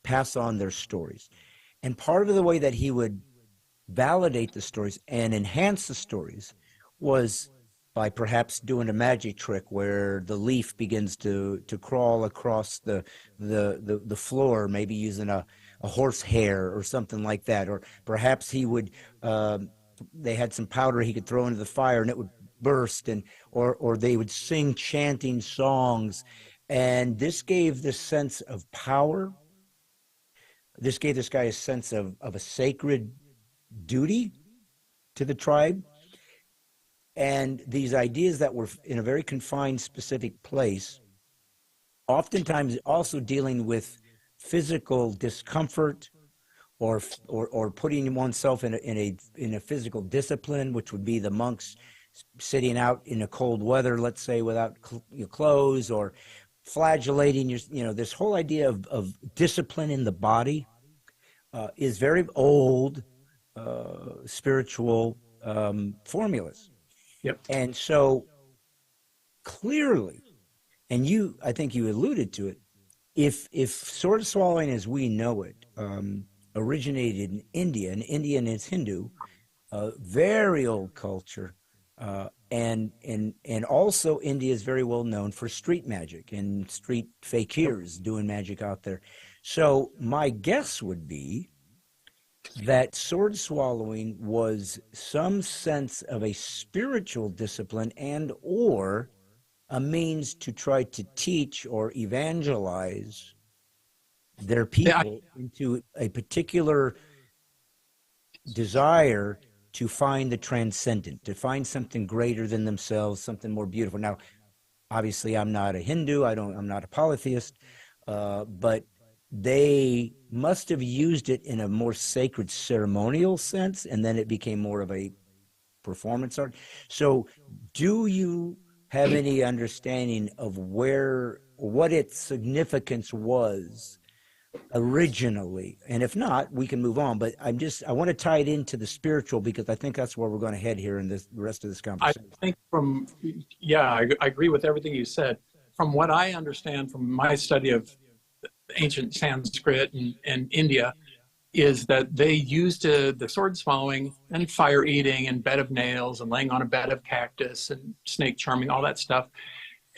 pass on their stories. And part of the way that he would validate the stories and enhance the stories was by perhaps doing a magic trick where the leaf begins to crawl across the floor, maybe using a horse hair or something like that. Or perhaps he would, they had some powder he could throw into the fire and it would burst, or they would sing chanting songs. And this gave this sense of power. This gave this guy a sense of a sacred duty to the tribe. And these ideas that were in a very confined, specific place, oftentimes also dealing with physical discomfort, or putting oneself in a physical discipline, which would be the monks sitting out in the cold weather, let's say, without clothes, or flagellating this whole idea of discipline in the body is very old spiritual formulas. Yep. And so clearly, and I think you alluded to it, if sword swallowing as we know it originated in India, and Indian is Hindu, very old culture, and also India is very well known for street magic and street fakirs doing magic out there. So my guess would be that sword swallowing was some sense of a spiritual discipline and or a means to try to teach or evangelize their people into a particular desire to find the transcendent, to find something greater than themselves, something more beautiful. Now, obviously, I'm not a Hindu. I'm not a polytheist, but they must have used it in a more sacred ceremonial sense, and then it became more of a performance art. So do you have any understanding of what its significance was originally? And if not, we can move on. But I want to tie it into the spiritual, because I think that's where we're going to head here in the rest of this conversation. I think I agree with everything you said. from what I understand from my study of ancient Sanskrit and India, is that they used the sword swallowing and fire eating and bed of nails and laying on a bed of cactus and snake charming, all that stuff,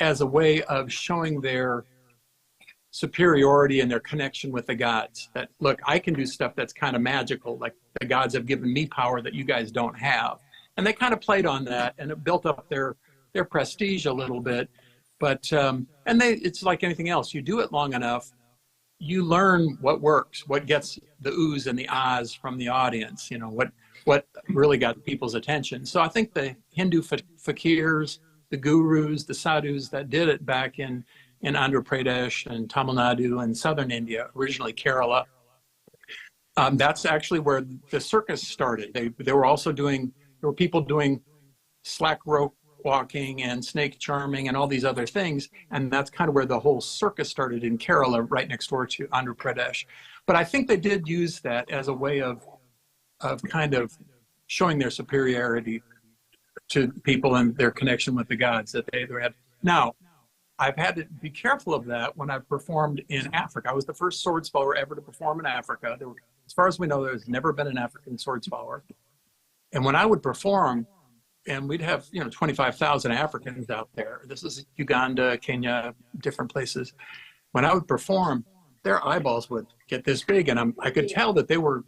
as a way of showing their superiority and their connection with the gods. That, look, I can do stuff that's kind of magical, like the gods have given me power that you guys don't have. And they kind of played on that, and it built up their prestige a little bit. But it's like anything else. You do it long enough, you learn what works, what gets the oohs and the ahs from the audience, you know, what really got people's attention. So I think the Hindu fakirs, the gurus, the sadhus that did it back in Andhra Pradesh and Tamil Nadu and southern India, originally Kerala, that's actually where the circus started. They were also there were people doing slack rope walking and snake charming and all these other things. And that's kind of where the whole circus started in Kerala, right next door to Andhra Pradesh. But I think they did use that as a way of kind of showing their superiority to people and their connection with the gods that they had. Now, I've had to be careful of that when I've performed in Africa. I was the first sword swallower ever to perform in Africa. As far as we know, there's never been an African sword swallower. And when I would perform, and we'd have, 25,000 Africans out there. This is Uganda, Kenya, different places. When I would perform, their eyeballs would get this big, and I could tell that they were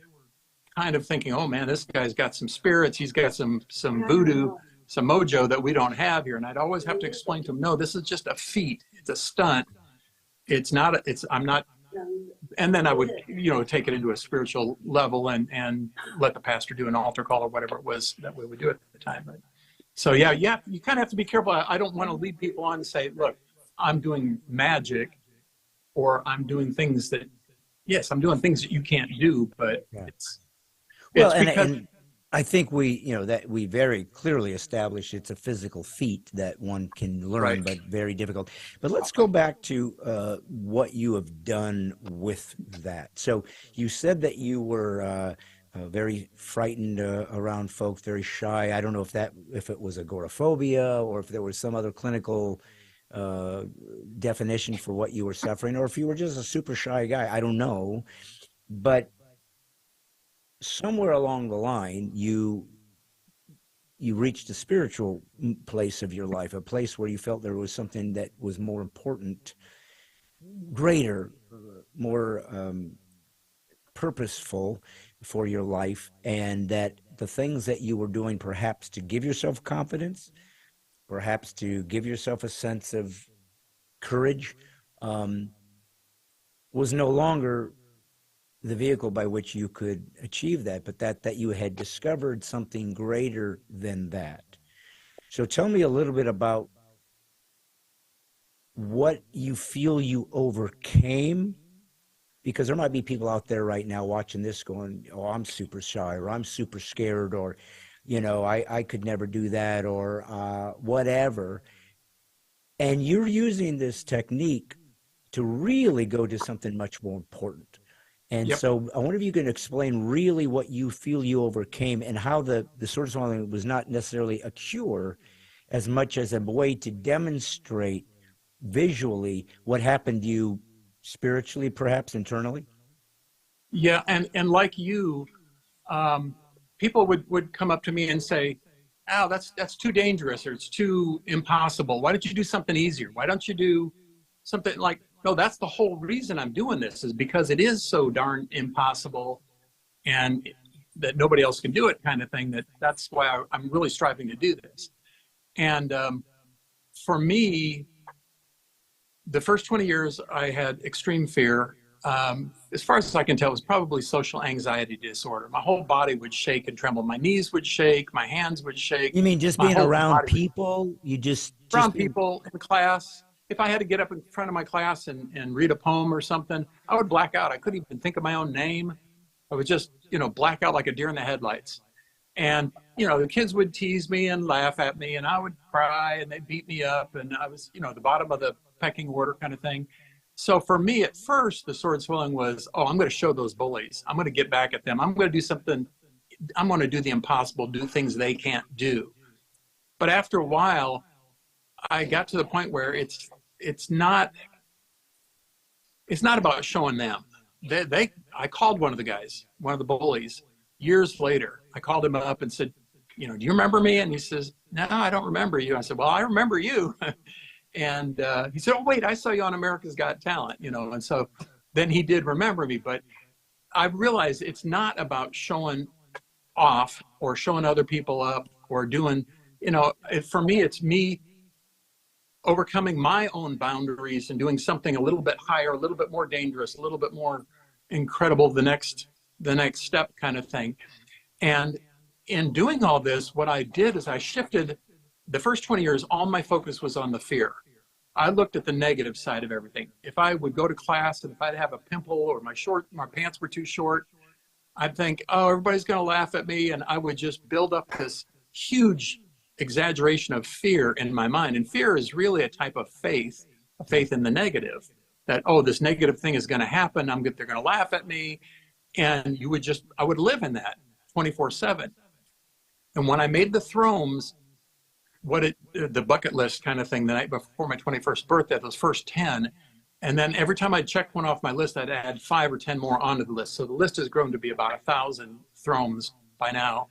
kind of thinking, "Oh man, this guy's got some spirits. He's got some voodoo, some mojo that we don't have here." And I'd always have to explain to them, "No, this is just a feat. It's a stunt. It's not. I'm not." And then I would, take it into a spiritual level and let the pastor do an altar call or whatever it was that we would do at the time. Right? So yeah, you kind of have to be careful. I don't want to lead people on and say, "Look, I'm doing magic," or "I'm doing things that, yes, I'm doing things that you can't do," but it's because. And I think that we very clearly established it's a physical feat that one can learn, Right. but very difficult. But let's go back to what you have done with that. So you said that you were very frightened around folks, very shy. I don't know if it was agoraphobia or if there was some other clinical definition for what you were suffering, or if you were just a super shy guy. I don't know, but somewhere along the line, you reached a spiritual place of your life, a place where you felt there was something that was more important, greater, more purposeful for your life, and that the things that you were doing, perhaps to give yourself confidence, perhaps to give yourself a sense of courage, was no longer the vehicle by which you could achieve that, but that you had discovered something greater than that. So tell me a little bit about what you feel you overcame, because there might be people out there right now watching this going, "Oh, I'm super shy," or "I'm super scared," or, I could never do that," or whatever. And you're using this technique to really go to something much more important. And Yep. so I wonder if you can explain really what you feel you overcame, and how the sword swallowing was not necessarily a cure as much as a way to demonstrate visually what happened to you spiritually, perhaps internally. Yeah, and like you, people would come up to me and say, "Oh, that's too dangerous, or it's too impossible. Why don't you do something easier? Why don't you do something like..." No, that's the whole reason I'm doing this, is because it is so darn impossible and that nobody else can do it, kind of thing. That's why I'm really striving to do this. And for me, the first 20 years, I had extreme fear. As far as I can tell, it was probably social anxiety disorder. My whole body would shake and tremble. My knees would shake. My hands would shake. You mean just My being whole around body- people? You just around being- people in class. If I had to get up in front of my class and read a poem or something, I would black out. I couldn't even think of my own name. I would just, black out like a deer in the headlights. And, the kids would tease me and laugh at me, and I would cry, and they'd beat me up. And I was, the bottom of the pecking order kind of thing. So for me, at first, the sword swallowing was, I'm going to show those bullies. I'm going to get back at them. I'm going to do something. I'm going to do the impossible, do things they can't do. But after a while, I got to the point where it's it's not about showing them. I called one of the guys, one of the bullies, years later. I called him up and said, you know, do you remember me? And he says, no, I don't remember you. I said, well, I remember you. And he said, oh, wait, I saw you on America's Got Talent, you know. And so then he did remember me. But I realized it's not about showing off or showing other people up or doing, you know, for me, it's me overcoming my own boundaries and doing something a little bit higher, a little bit more dangerous, a little bit more incredible, the next step kind of thing. And in doing all this, what I did is I shifted. The first 20 years, all my focus was on the fear. I looked at the negative side of everything. If I would go to class and if I'd have a pimple or my pants were too short, I'd think, oh, everybody's going to laugh at me. And I would just build up this huge exaggeration of fear in my mind. And fear is really a type of faith, a faith in the negative, that, oh, this negative thing is going to happen. They're going to laugh at me. And I would live in that 24/7. And when I made the Thromes, the bucket list kind of thing the night before my 21st birthday, those first 10, and then every time I checked one off my list, I'd add 5 or 10 more onto the list. So the list has grown to be about 1,000 Thromes by now.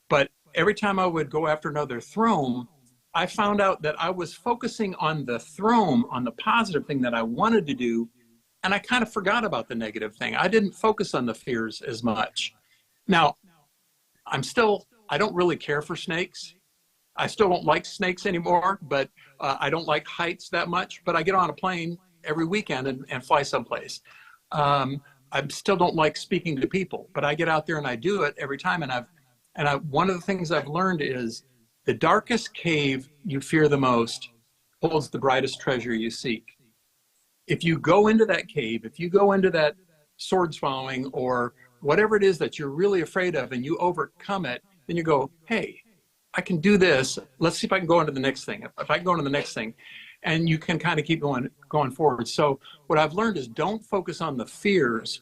But every time I would go after another Throme, I found out that I was focusing on the Throme, on the positive thing that I wanted to do, and I kind of forgot about the negative thing. I didn't focus on the fears as much. Now, I don't really care for snakes. I still don't like snakes anymore, but I don't like heights that much. But I get on a plane every weekend and fly someplace. I still don't like speaking to people, but I get out there and I do it every time. One of the things I've learned is the darkest cave you fear the most holds the brightest treasure you seek. If you go into that cave, if you go into that sword swallowing or whatever it is that you're really afraid of and you overcome it, then you go, hey, I can do this. Let's see if I can go into the next thing. If I can go into the next thing, and you can kind of keep going forward. So what I've learned is don't focus on the fears.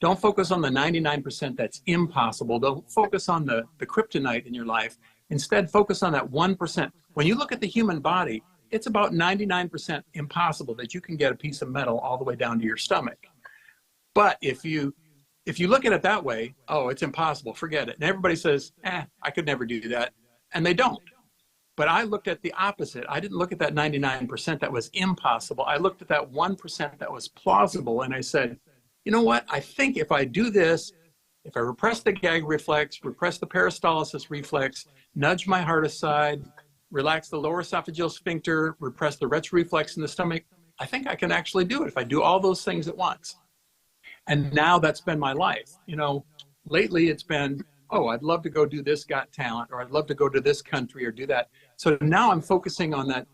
Don't focus on the 99% that's impossible. Don't focus on the kryptonite in your life. Instead, focus on that 1%. When you look at the human body, it's about 99% impossible that you can get a piece of metal all the way down to your stomach. But if you look at it that way, oh, it's impossible, forget it. And everybody says, I could never do that. And they don't. But I looked at the opposite. I didn't look at that 99% that was impossible. I looked at that 1% that was plausible. And I said, you know what? I think if I do this, if I repress the gag reflex, repress the peristalsis reflex, nudge my heart aside, relax the lower esophageal sphincter, repress the retroreflex in the stomach, I think I can actually do it if I do all those things at once. And now that's been my life. You know, lately it's been, oh, I'd love to go do this Got Talent, or I'd love to go to this country or do that. So now I'm focusing on that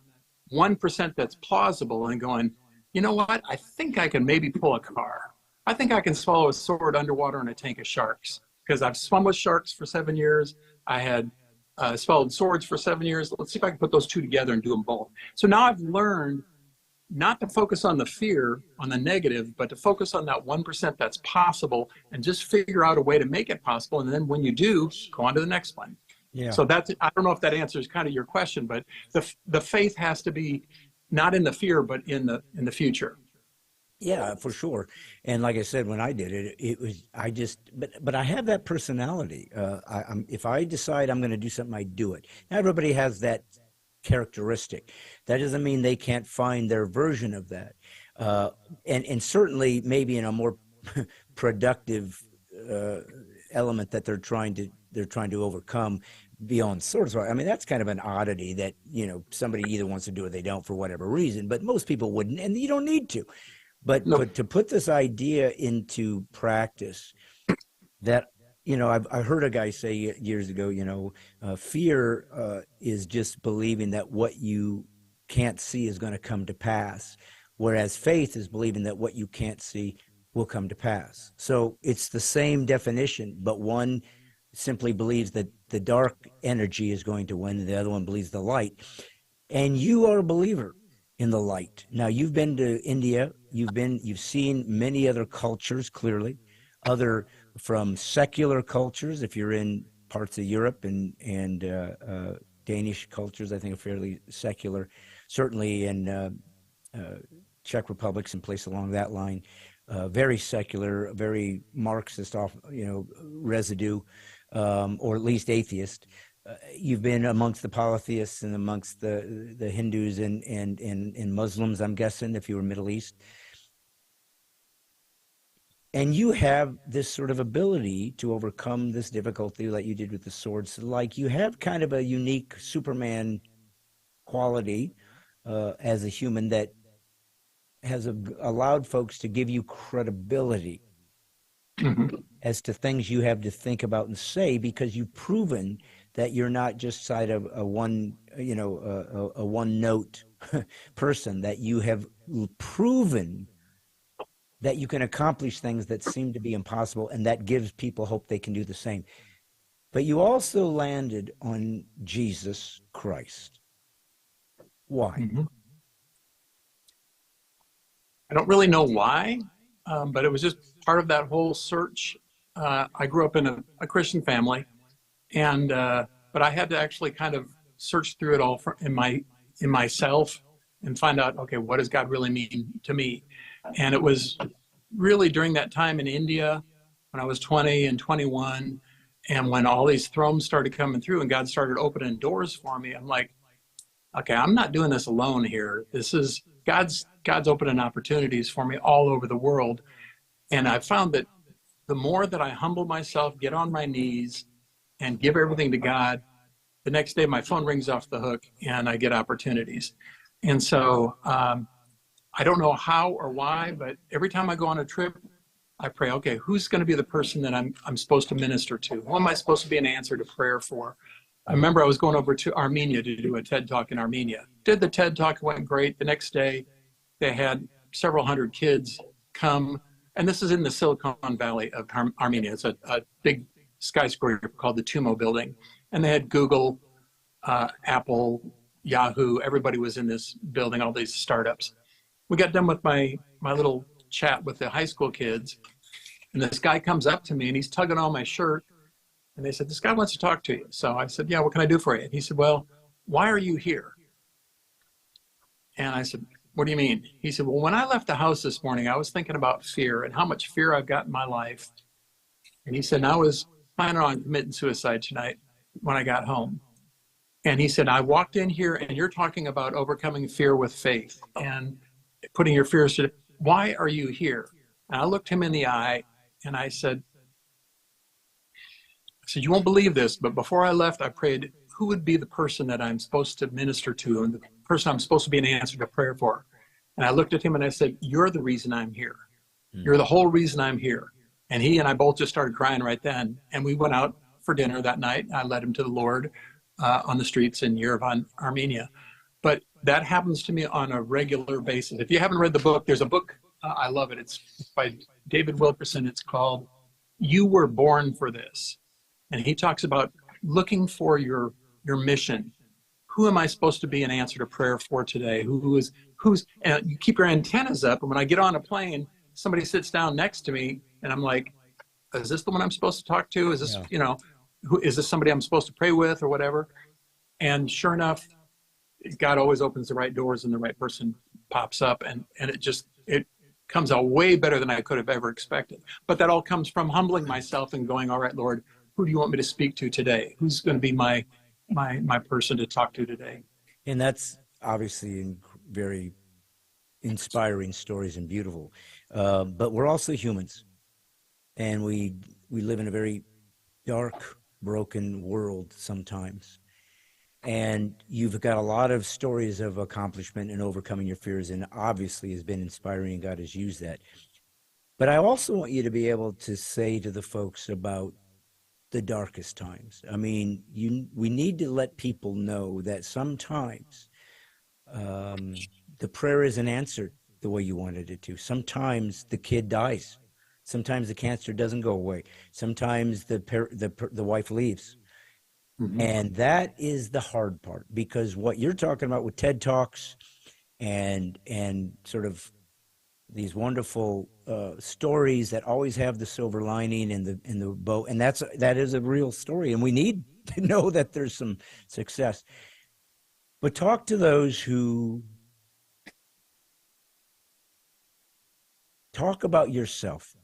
1% that's plausible and going, you know what? I think I can maybe pull a car. I think I can swallow a sword underwater in a tank of sharks, because I've swum with sharks for 7 years. I had swallowed swords for 7 years. Let's see if I can put those two together and do them both. So now I've learned not to focus on the fear, on the negative, but to focus on that 1% that's possible and just figure out a way to make it possible. And then when you do, go on to the next one. Yeah. So that's, I don't know if that answers kind of your question, but the faith has to be not in the fear, but in the future. Yeah, for sure. And like I said, when I did it, it was, but I have that personality. If I decide I'm going to do something, I do it. Now, everybody has that characteristic. That doesn't mean they can't find their version of that. And certainly maybe in a more productive element that they're trying to overcome beyond swords. I mean, that's kind of an oddity that, you know, somebody either wants to do it or they don't for whatever reason, but most people wouldn't, and you don't need to. But to put this idea into practice, that, you know, I heard a guy say years ago, you know, fear is just believing that what you can't see is going to come to pass, whereas faith is believing that what you can't see will come to pass. So it's the same definition, but one simply believes that the dark energy is going to win, and the other one believes the light. And you are a believer in the light. Now, you've been to India, you've seen many other cultures, clearly, from secular cultures, if you're in parts of Europe, and Danish cultures, I think, are fairly secular. Certainly in Czech Republic, someplace along that line. Very secular, very Marxist, residue, or at least atheist. You've been amongst the polytheists and amongst the Hindus and Muslims, I'm guessing, if you were Middle East. And you have this sort of ability to overcome this difficulty like you did with the swords. Like you have kind of a unique Superman quality as a human that has allowed folks to give you credibility as to things you have to think about and say, because you've proven that you're not just side of a one note person, that you have proven that you can accomplish things that seem to be impossible, and that gives people hope they can do the same. But you also landed on Jesus Christ. Why? I don't really know why, but it was just part of that whole search. I grew up in a Christian family, and but I had to actually kind of search through it all in myself and find out, okay, what does God really mean to me? And it was really during that time in India when I was 20 and 21, and when all these thrones started coming through and God started opening doors for me, I'm like, okay, I'm not doing this alone here. This is God's opening opportunities for me all over the world. And I found that the more that I humble myself, get on my knees, and give everything to God, the next day my phone rings off the hook and I get opportunities. And so I don't know how or why, but every time I go on a trip, I pray, okay, who's going to be the person that I'm supposed to minister to? Who am I supposed to be an answer to prayer for? I remember I was going over to Armenia to do a TED Talk in Armenia. Did the TED Talk, it went great. The next day, they had several hundred kids come, and this is in the Silicon Valley of Armenia. It's a big skyscraper called the Tumo Building, and they had Google, Apple, Yahoo. Everybody was in this building, all these startups. We got done with my little chat with the high school kids, and this guy comes up to me, and he's tugging on my shirt, and they said, this guy wants to talk to you. So I said, yeah, what can I do for you? And he said, well, why are you here? And I said, what do you mean? He said, well, when I left the house this morning, I was thinking about fear and how much fear I've got in my life. And he said, I was planning on committing suicide tonight when I got home. And he said, I walked in here and you're talking about overcoming fear with faith and putting your fears to, why are you here? And I looked him in the eye and I said, you won't believe this, but before I left, I prayed, who would be the person that I'm supposed to minister to and the person I'm supposed to be an answer to prayer for? And I looked at him and I said, you're the reason I'm here. You're the whole reason I'm here. And he and I both just started crying right then. And we went out for dinner that night. I led him to the Lord on the streets in Yerevan, Armenia. But that happens to me on a regular basis. If you haven't read the book, there's a book, I love it. It's by David Wilkerson. It's called You Were Born for This. And he talks about looking for your mission. Who am I supposed to be an answer to prayer for today? Who's, and you keep your antennas up. And when I get on a plane, somebody sits down next to me and I'm like, is this the one I'm supposed to talk to? Is this, is this somebody I'm supposed to pray with or whatever? And sure enough, God always opens the right doors and the right person pops up, and it comes out way better than I could have ever expected. But that all comes from humbling myself and going, all right, Lord, who do you want me to speak to today? Who's going to be my person to talk to today? And that's obviously very inspiring stories and beautiful. But we're also humans, and we live in a very dark, broken world sometimes. And you've got a lot of stories of accomplishment and overcoming your fears, and obviously has been inspiring, and God has used that. But I also want you to be able to say to the folks about the darkest times. I mean, we need to let people know that sometimes the prayer isn't answered the way you wanted it to. Sometimes the kid dies. Sometimes the cancer doesn't go away. Sometimes the wife leaves. Mm-hmm. And that is the hard part, because what you're talking about with TED Talks and sort of these wonderful stories that always have the silver lining and the bow, and that is a real story, and we need to know that there's some success. But talk to those who talk about yourself.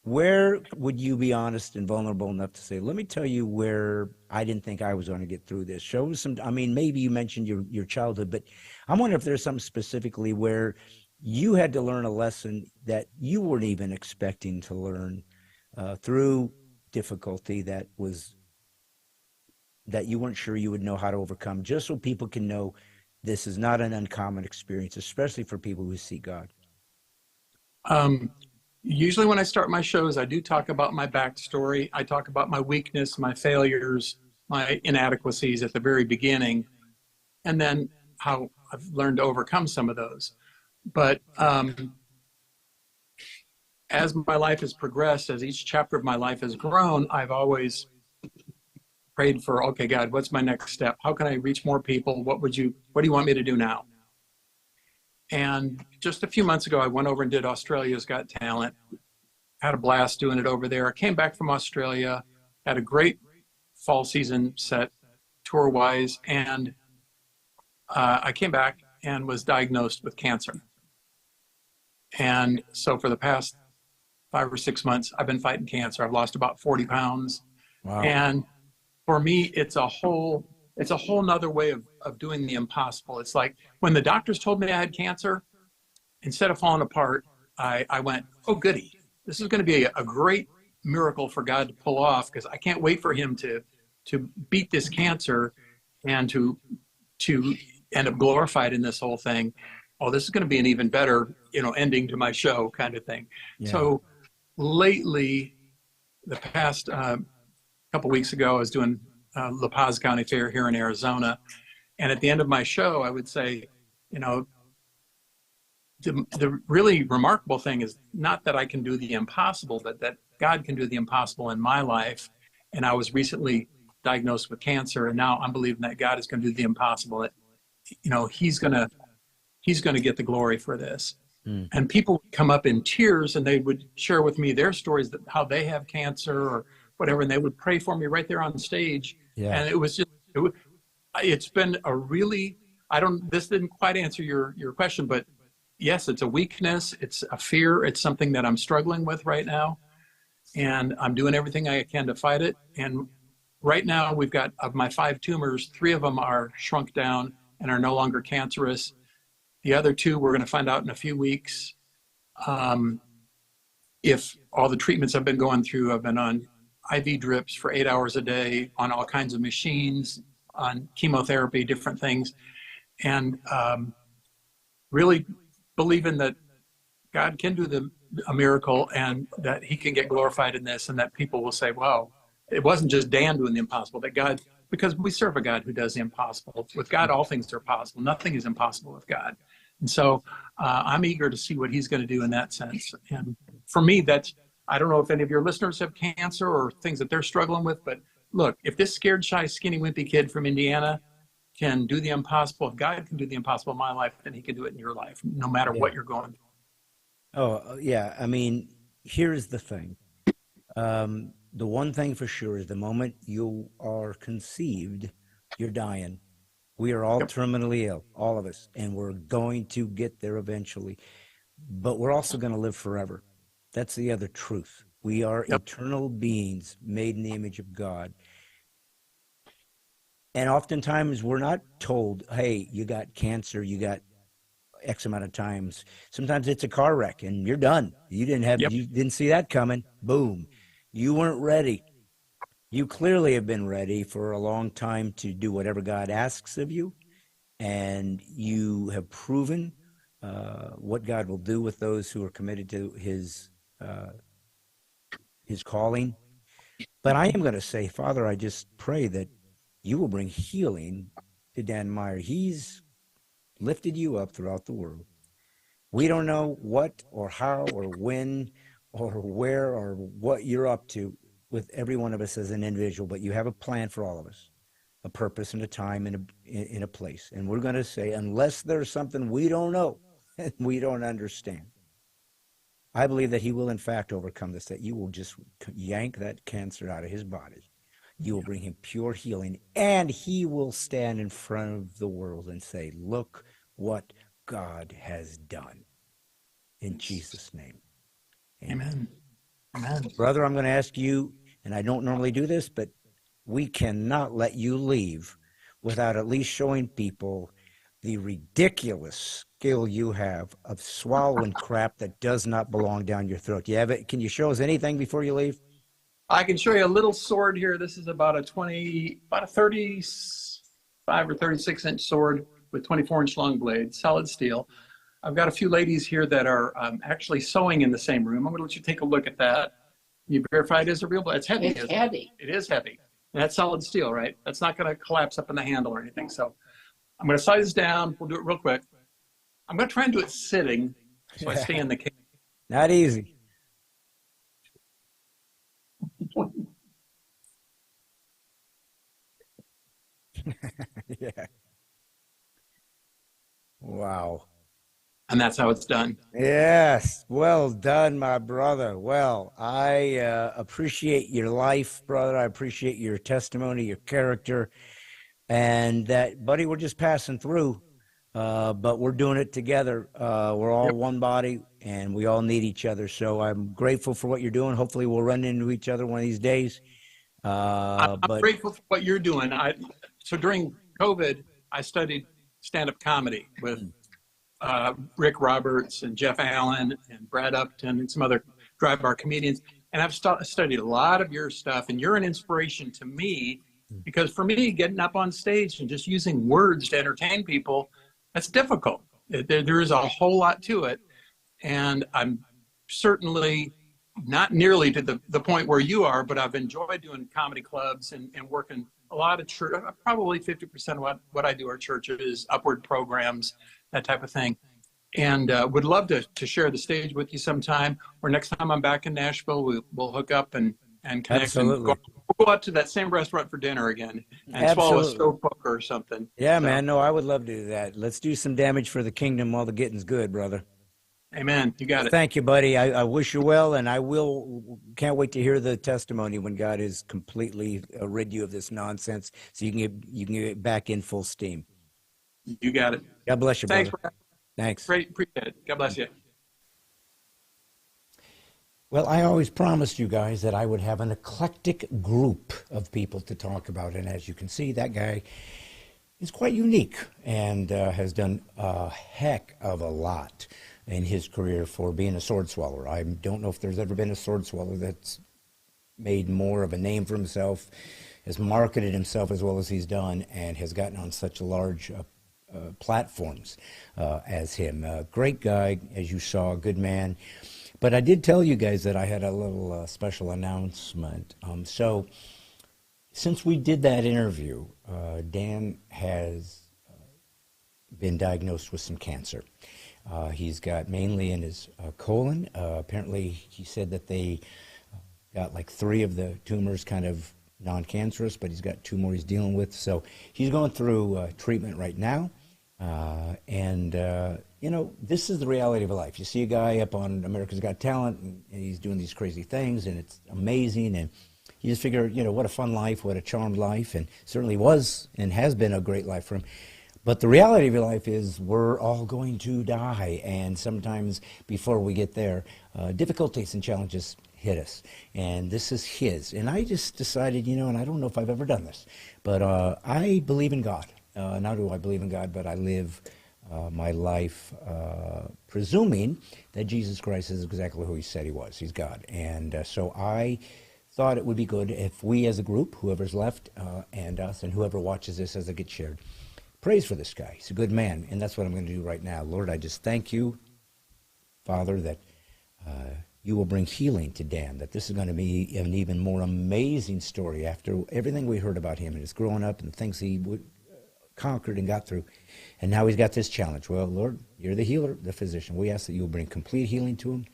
Where would you be honest and vulnerable enough to say, let me tell you where I didn't think I was going to get through this? Show some, I mean, maybe you mentioned your childhood, but I wonder if there's something specifically where you had to learn a lesson that you weren't even expecting to learn through difficulty that you weren't sure you would know how to overcome, just so people can know this is not an uncommon experience, especially for people who seek God. Usually when I start my shows, I do talk about my backstory. I talk about my weakness, my failures, my inadequacies at the very beginning, and then how I've learned to overcome some of those. But as my life has progressed, as each chapter of my life has grown, I've always prayed for, okay, God, what's my next step? How can I reach more people? What do you want me to do now? And just a few months ago, I went over and did Australia's Got Talent. Had a blast doing it over there. I came back from Australia, had a great fall season set tour-wise, and I came back and was diagnosed with cancer. And so for the past 5 or 6 months, I've been fighting cancer. I've lost about 40 pounds. Wow. And for me, it's a whole nother way of doing the impossible. It's like when the doctors told me I had cancer, instead of falling apart, I went, oh, goody. This is going to be a great miracle for God to pull off, because I can't wait for him to beat this cancer and to end up glorified in this whole thing. Oh, this is going to be an even better, ending to my show kind of thing. Yeah. So lately, the past couple weeks ago, I was doing La Paz County Fair here in Arizona. And at the end of my show, I would say, the really remarkable thing is not that I can do the impossible, but that God can do the impossible in my life. And I was recently diagnosed with cancer, and now I'm believing that God is going to do the impossible. That, he's going to get the glory for this. Mm. And people would come up in tears and they would share with me their stories, that how they have cancer or whatever, and they would pray for me right there on stage. Yeah. And it was just, it's been a really, this didn't quite answer your question, but yes, it's a weakness. It's a fear. It's something that I'm struggling with right now. And I'm doing everything I can to fight it. And right now we've got, of my 5 tumors, 3 of them are shrunk down and are no longer cancerous. The other 2, we're going to find out in a few weeks. If all the treatments I've been going through, I've been on IV drips for 8 hours a day, on all kinds of machines, on chemotherapy, different things. And really believing that God can do a miracle, and that he can get glorified in this, and that people will say, wow, it wasn't just Dan doing the impossible, that God, because we serve a God who does the impossible. With God, all things are possible. Nothing is impossible with God. And so I'm eager to see what he's going to do in that sense. And for me, I don't know if any of your listeners have cancer or things that they're struggling with, but look, if this scared, shy, skinny, wimpy kid from Indiana can do the impossible, if God can do the impossible in my life, then he can do it in your life, no matter what you're going through. Oh, yeah. I mean, here's the thing. The one thing for sure is the moment you are conceived, you're dying. We are all terminally ill, all of us, and we're going to get there eventually. But we're also going to live forever. That's the other truth. We are eternal beings made in the image of God. And oftentimes we're not told, hey, you got cancer, you got X amount of times. Sometimes it's a car wreck and you're done. You didn't see that coming. Boom. You weren't ready. You clearly have been ready for a long time to do whatever God asks of you. And you have proven what God will do with those who are committed to his calling. But I am going to say, Father, I just pray that you will bring healing to Dan Meyer. He's lifted you up throughout the world. We don't know what or how or when or where or what you're up to with every one of us as an individual, but you have a plan for all of us, a purpose and a time and in a place. And we're going to say, unless there's something we don't know and we don't understand, I believe that he will in fact overcome this, that you will just yank that cancer out of his body. You will bring him pure healing, and he will stand in front of the world and say, look what God has done. In Jesus' name. Amen. Amen. Brother, I'm going to ask you, and I don't normally do this, but we cannot let you leave without at least showing people the ridiculous skill you have of swallowing crap that does not belong down your throat. Do you have it? Can you show us anything before you leave? I can show you a little sword here. This is about a 35 or 36-inch sword with 24-inch long blade, solid steel. I've got a few ladies here that are actually sewing in the same room. I'm going to let you take a look at that. You verify it is a real blade. It's heavy. It's heavy. It is heavy. And that's solid steel, right? That's not going to collapse up in the handle or anything. So I'm going to size this down. We'll do it real quick. I'm going to try and do it sitting so I stay in the case. Not easy. Yeah. Wow. And that's how it's done. Yes. Well done, my brother. Well, I appreciate your life, brother. I appreciate your testimony, your character, and that, buddy, we're just passing through, but we're doing it together. We're all one body, and we all need each other. So I'm grateful for what you're doing. Hopefully we'll run into each other one of these days. I'm grateful for what you're doing. So during COVID, I studied stand-up comedy with Rick Roberts and Jeff Allen and Brad Upton and some other dry bar comedians. And I've studied a lot of your stuff, and you're an inspiration to me because for me, getting up on stage and just using words to entertain people, that's difficult. There is a whole lot to it. And I'm certainly not nearly to the point where you are, but I've enjoyed doing comedy clubs and working a lot of church. Probably 50% of what I do are churches, upward programs, that type of thing. And would love to share the stage with you sometime, or next time I'm back in Nashville, we'll hook up and connect. Absolutely. And we'll go out to that same restaurant for dinner again and swallow a stove poker or something. Yeah, so, man. No, I would love to do that. Let's do some damage for the kingdom while the getting's good, brother. Amen. You got it. Thank you, buddy. I wish you well, and can't wait to hear the testimony when God has completely rid you of this nonsense, so you can get back in full steam. You got it. God bless you, Thanks, brother. Thanks. Great. Appreciate it. God bless you. Well, I always promised you guys that I would have an eclectic group of people to talk about, and as you can see, that guy is quite unique and has done a heck of a lot in his career for being a sword swallower. I don't know if there's ever been a sword swallower that's made more of a name for himself, has marketed himself as well as he's done, and has gotten on such large platforms as him. Great guy, as you saw, good man. But I did tell you guys that I had a little special announcement. So since we did that interview, Dan has been diagnosed with some cancer. He's got mainly in his colon. Apparently, he said that they got like 3 of the tumors kind of non-cancerous, but he's got 2 more he's dealing with. So he's going through treatment right now. You know, this is the reality of life. You see a guy up on America's Got Talent, and he's doing these crazy things, and it's amazing. And you just figure, you know, what a fun life, what a charmed life, and certainly was and has been a great life for him. But the reality of your life is we're all going to die, and sometimes before we get there, difficulties and challenges hit us, and this is his. And I just decided, you know, and I don't know if I've ever done this, but I believe in God. Not do I believe in God, but I live my life presuming that Jesus Christ is exactly who he said he was. He's God. And so I thought it would be good if we as a group, whoever's left, and us, and whoever watches this as it gets shared, praise for this guy. He's a good man, and that's what I'm going to do right now. Lord, I just thank you, Father, that you will bring healing to Dan, that this is going to be an even more amazing story after everything we heard about him and his growing up and the things he conquered and got through. And now he's got this challenge. Well, Lord, you're the healer, the physician. We ask that you will bring complete healing to him,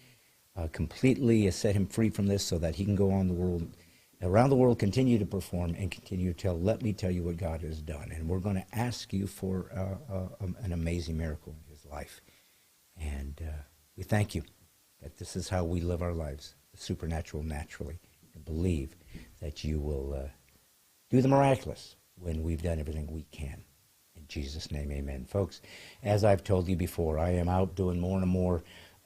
completely set him free from this so that he can go on around the world, continue to perform, and continue to let me tell you what God has done. And we're going to ask you for an amazing miracle in his life. And we thank you that this is how we live our lives, the supernatural naturally, and believe that you will do the miraculous when we've done everything we can. In Jesus' name, amen. Folks, as I've told you before, I am out doing more and more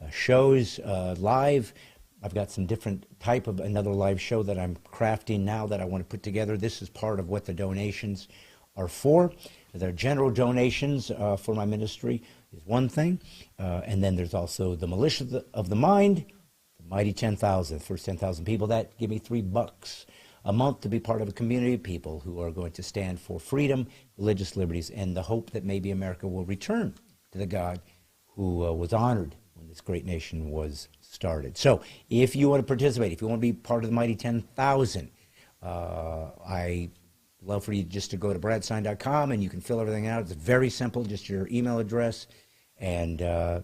shows live. I've got some different type of another live show that I'm crafting now that I want to put together. This is part of what the donations are for. There are general donations for my ministry is one thing. And then there's also the militia of the mind, the mighty 10,000, first 10,000 people. That give me $3 a month to be part of a community of people who are going to stand for freedom, religious liberties, and the hope that maybe America will return to the God who was honored when this great nation was started. So if you want to participate, if you want to be part of the mighty 10,000, I love for you just to go to bradstein.com and you can fill everything out. It's very simple, just your email address and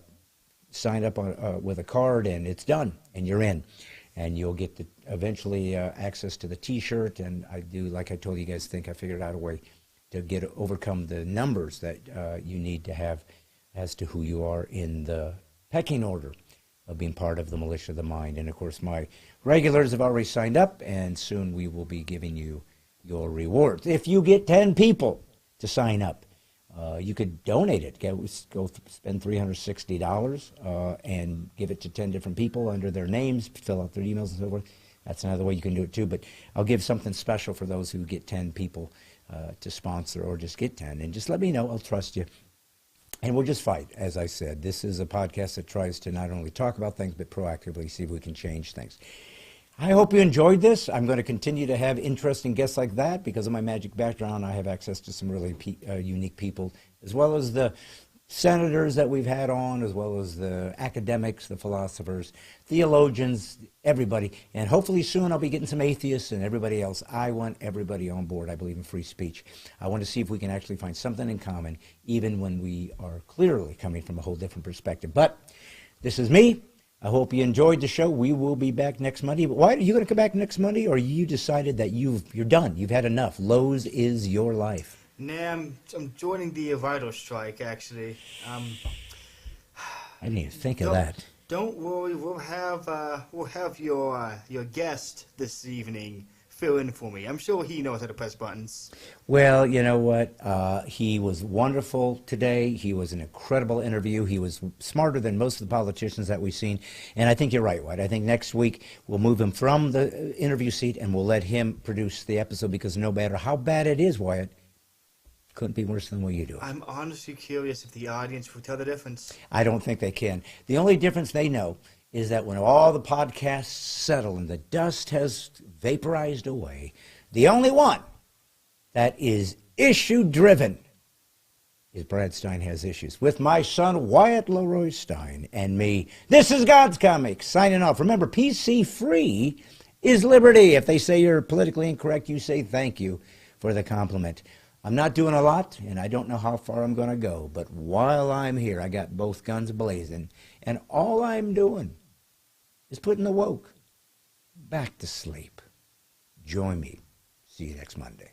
sign up with a card, and it's done, and you're in. And you'll get eventually access to the T-shirt, and I do, like I told you guys, I figured out a way to overcome the numbers that you need to have as to who you are in the pecking order of being part of the militia of the mind. And of course, my regulars have already signed up, and soon we will be giving you your rewards. If you get 10 people to sign up, you could donate it. Go spend $360 and give it to 10 different people under their names, fill out their emails and so forth. That's another way you can do it too. But I'll give something special for those who get 10 people to sponsor, or just get 10. And just let me know. I'll trust you. And we'll just fight. As I said, this is a podcast that tries to not only talk about things, but proactively see if we can change things. I hope you enjoyed this. I'm going to continue to have interesting guests like that. Because of my magic background, I have access to some really unique people, as well as the senators that we've had on, as well as the academics, the philosophers, theologians, everybody. And hopefully soon I'll be getting some atheists and everybody else. I want everybody on board. I believe in free speech. I want to see if we can actually find something in common, even when we are clearly coming from a whole different perspective. But this is me. I hope you enjoyed the show. We will be back next Monday. Why are you going to come back next Monday, or you decided that you're done? You've had enough. Lowe's is your life. Nah, I'm joining the vital strike, actually. I didn't even think of that. Don't worry, we'll have your guest this evening fill in for me. I'm sure he knows how to press buttons. Well, you know what? He was wonderful today. He was an incredible interview. He was smarter than most of the politicians that we've seen. And I think you're right, White. I think next week we'll move him from the interview seat and we'll let him produce the episode, because no matter how bad it is, Wyatt, couldn't be worse than what you do. I'm honestly curious if the audience will tell the difference. I don't think they can. The only difference they know is that when all the podcasts settle and the dust has vaporized away, the only one that is issue-driven is Brad Stine Has Issues, with my son Wyatt Leroy Stein and me. This is God's Comics, signing off. Remember, PC-free is liberty. If they say you're politically incorrect, you say thank you for the compliment. I'm not doing a lot, and I don't know how far I'm going to go, but while I'm here, I got both guns blazing, and all I'm doing is putting the woke back to sleep. Join me. See you next Monday.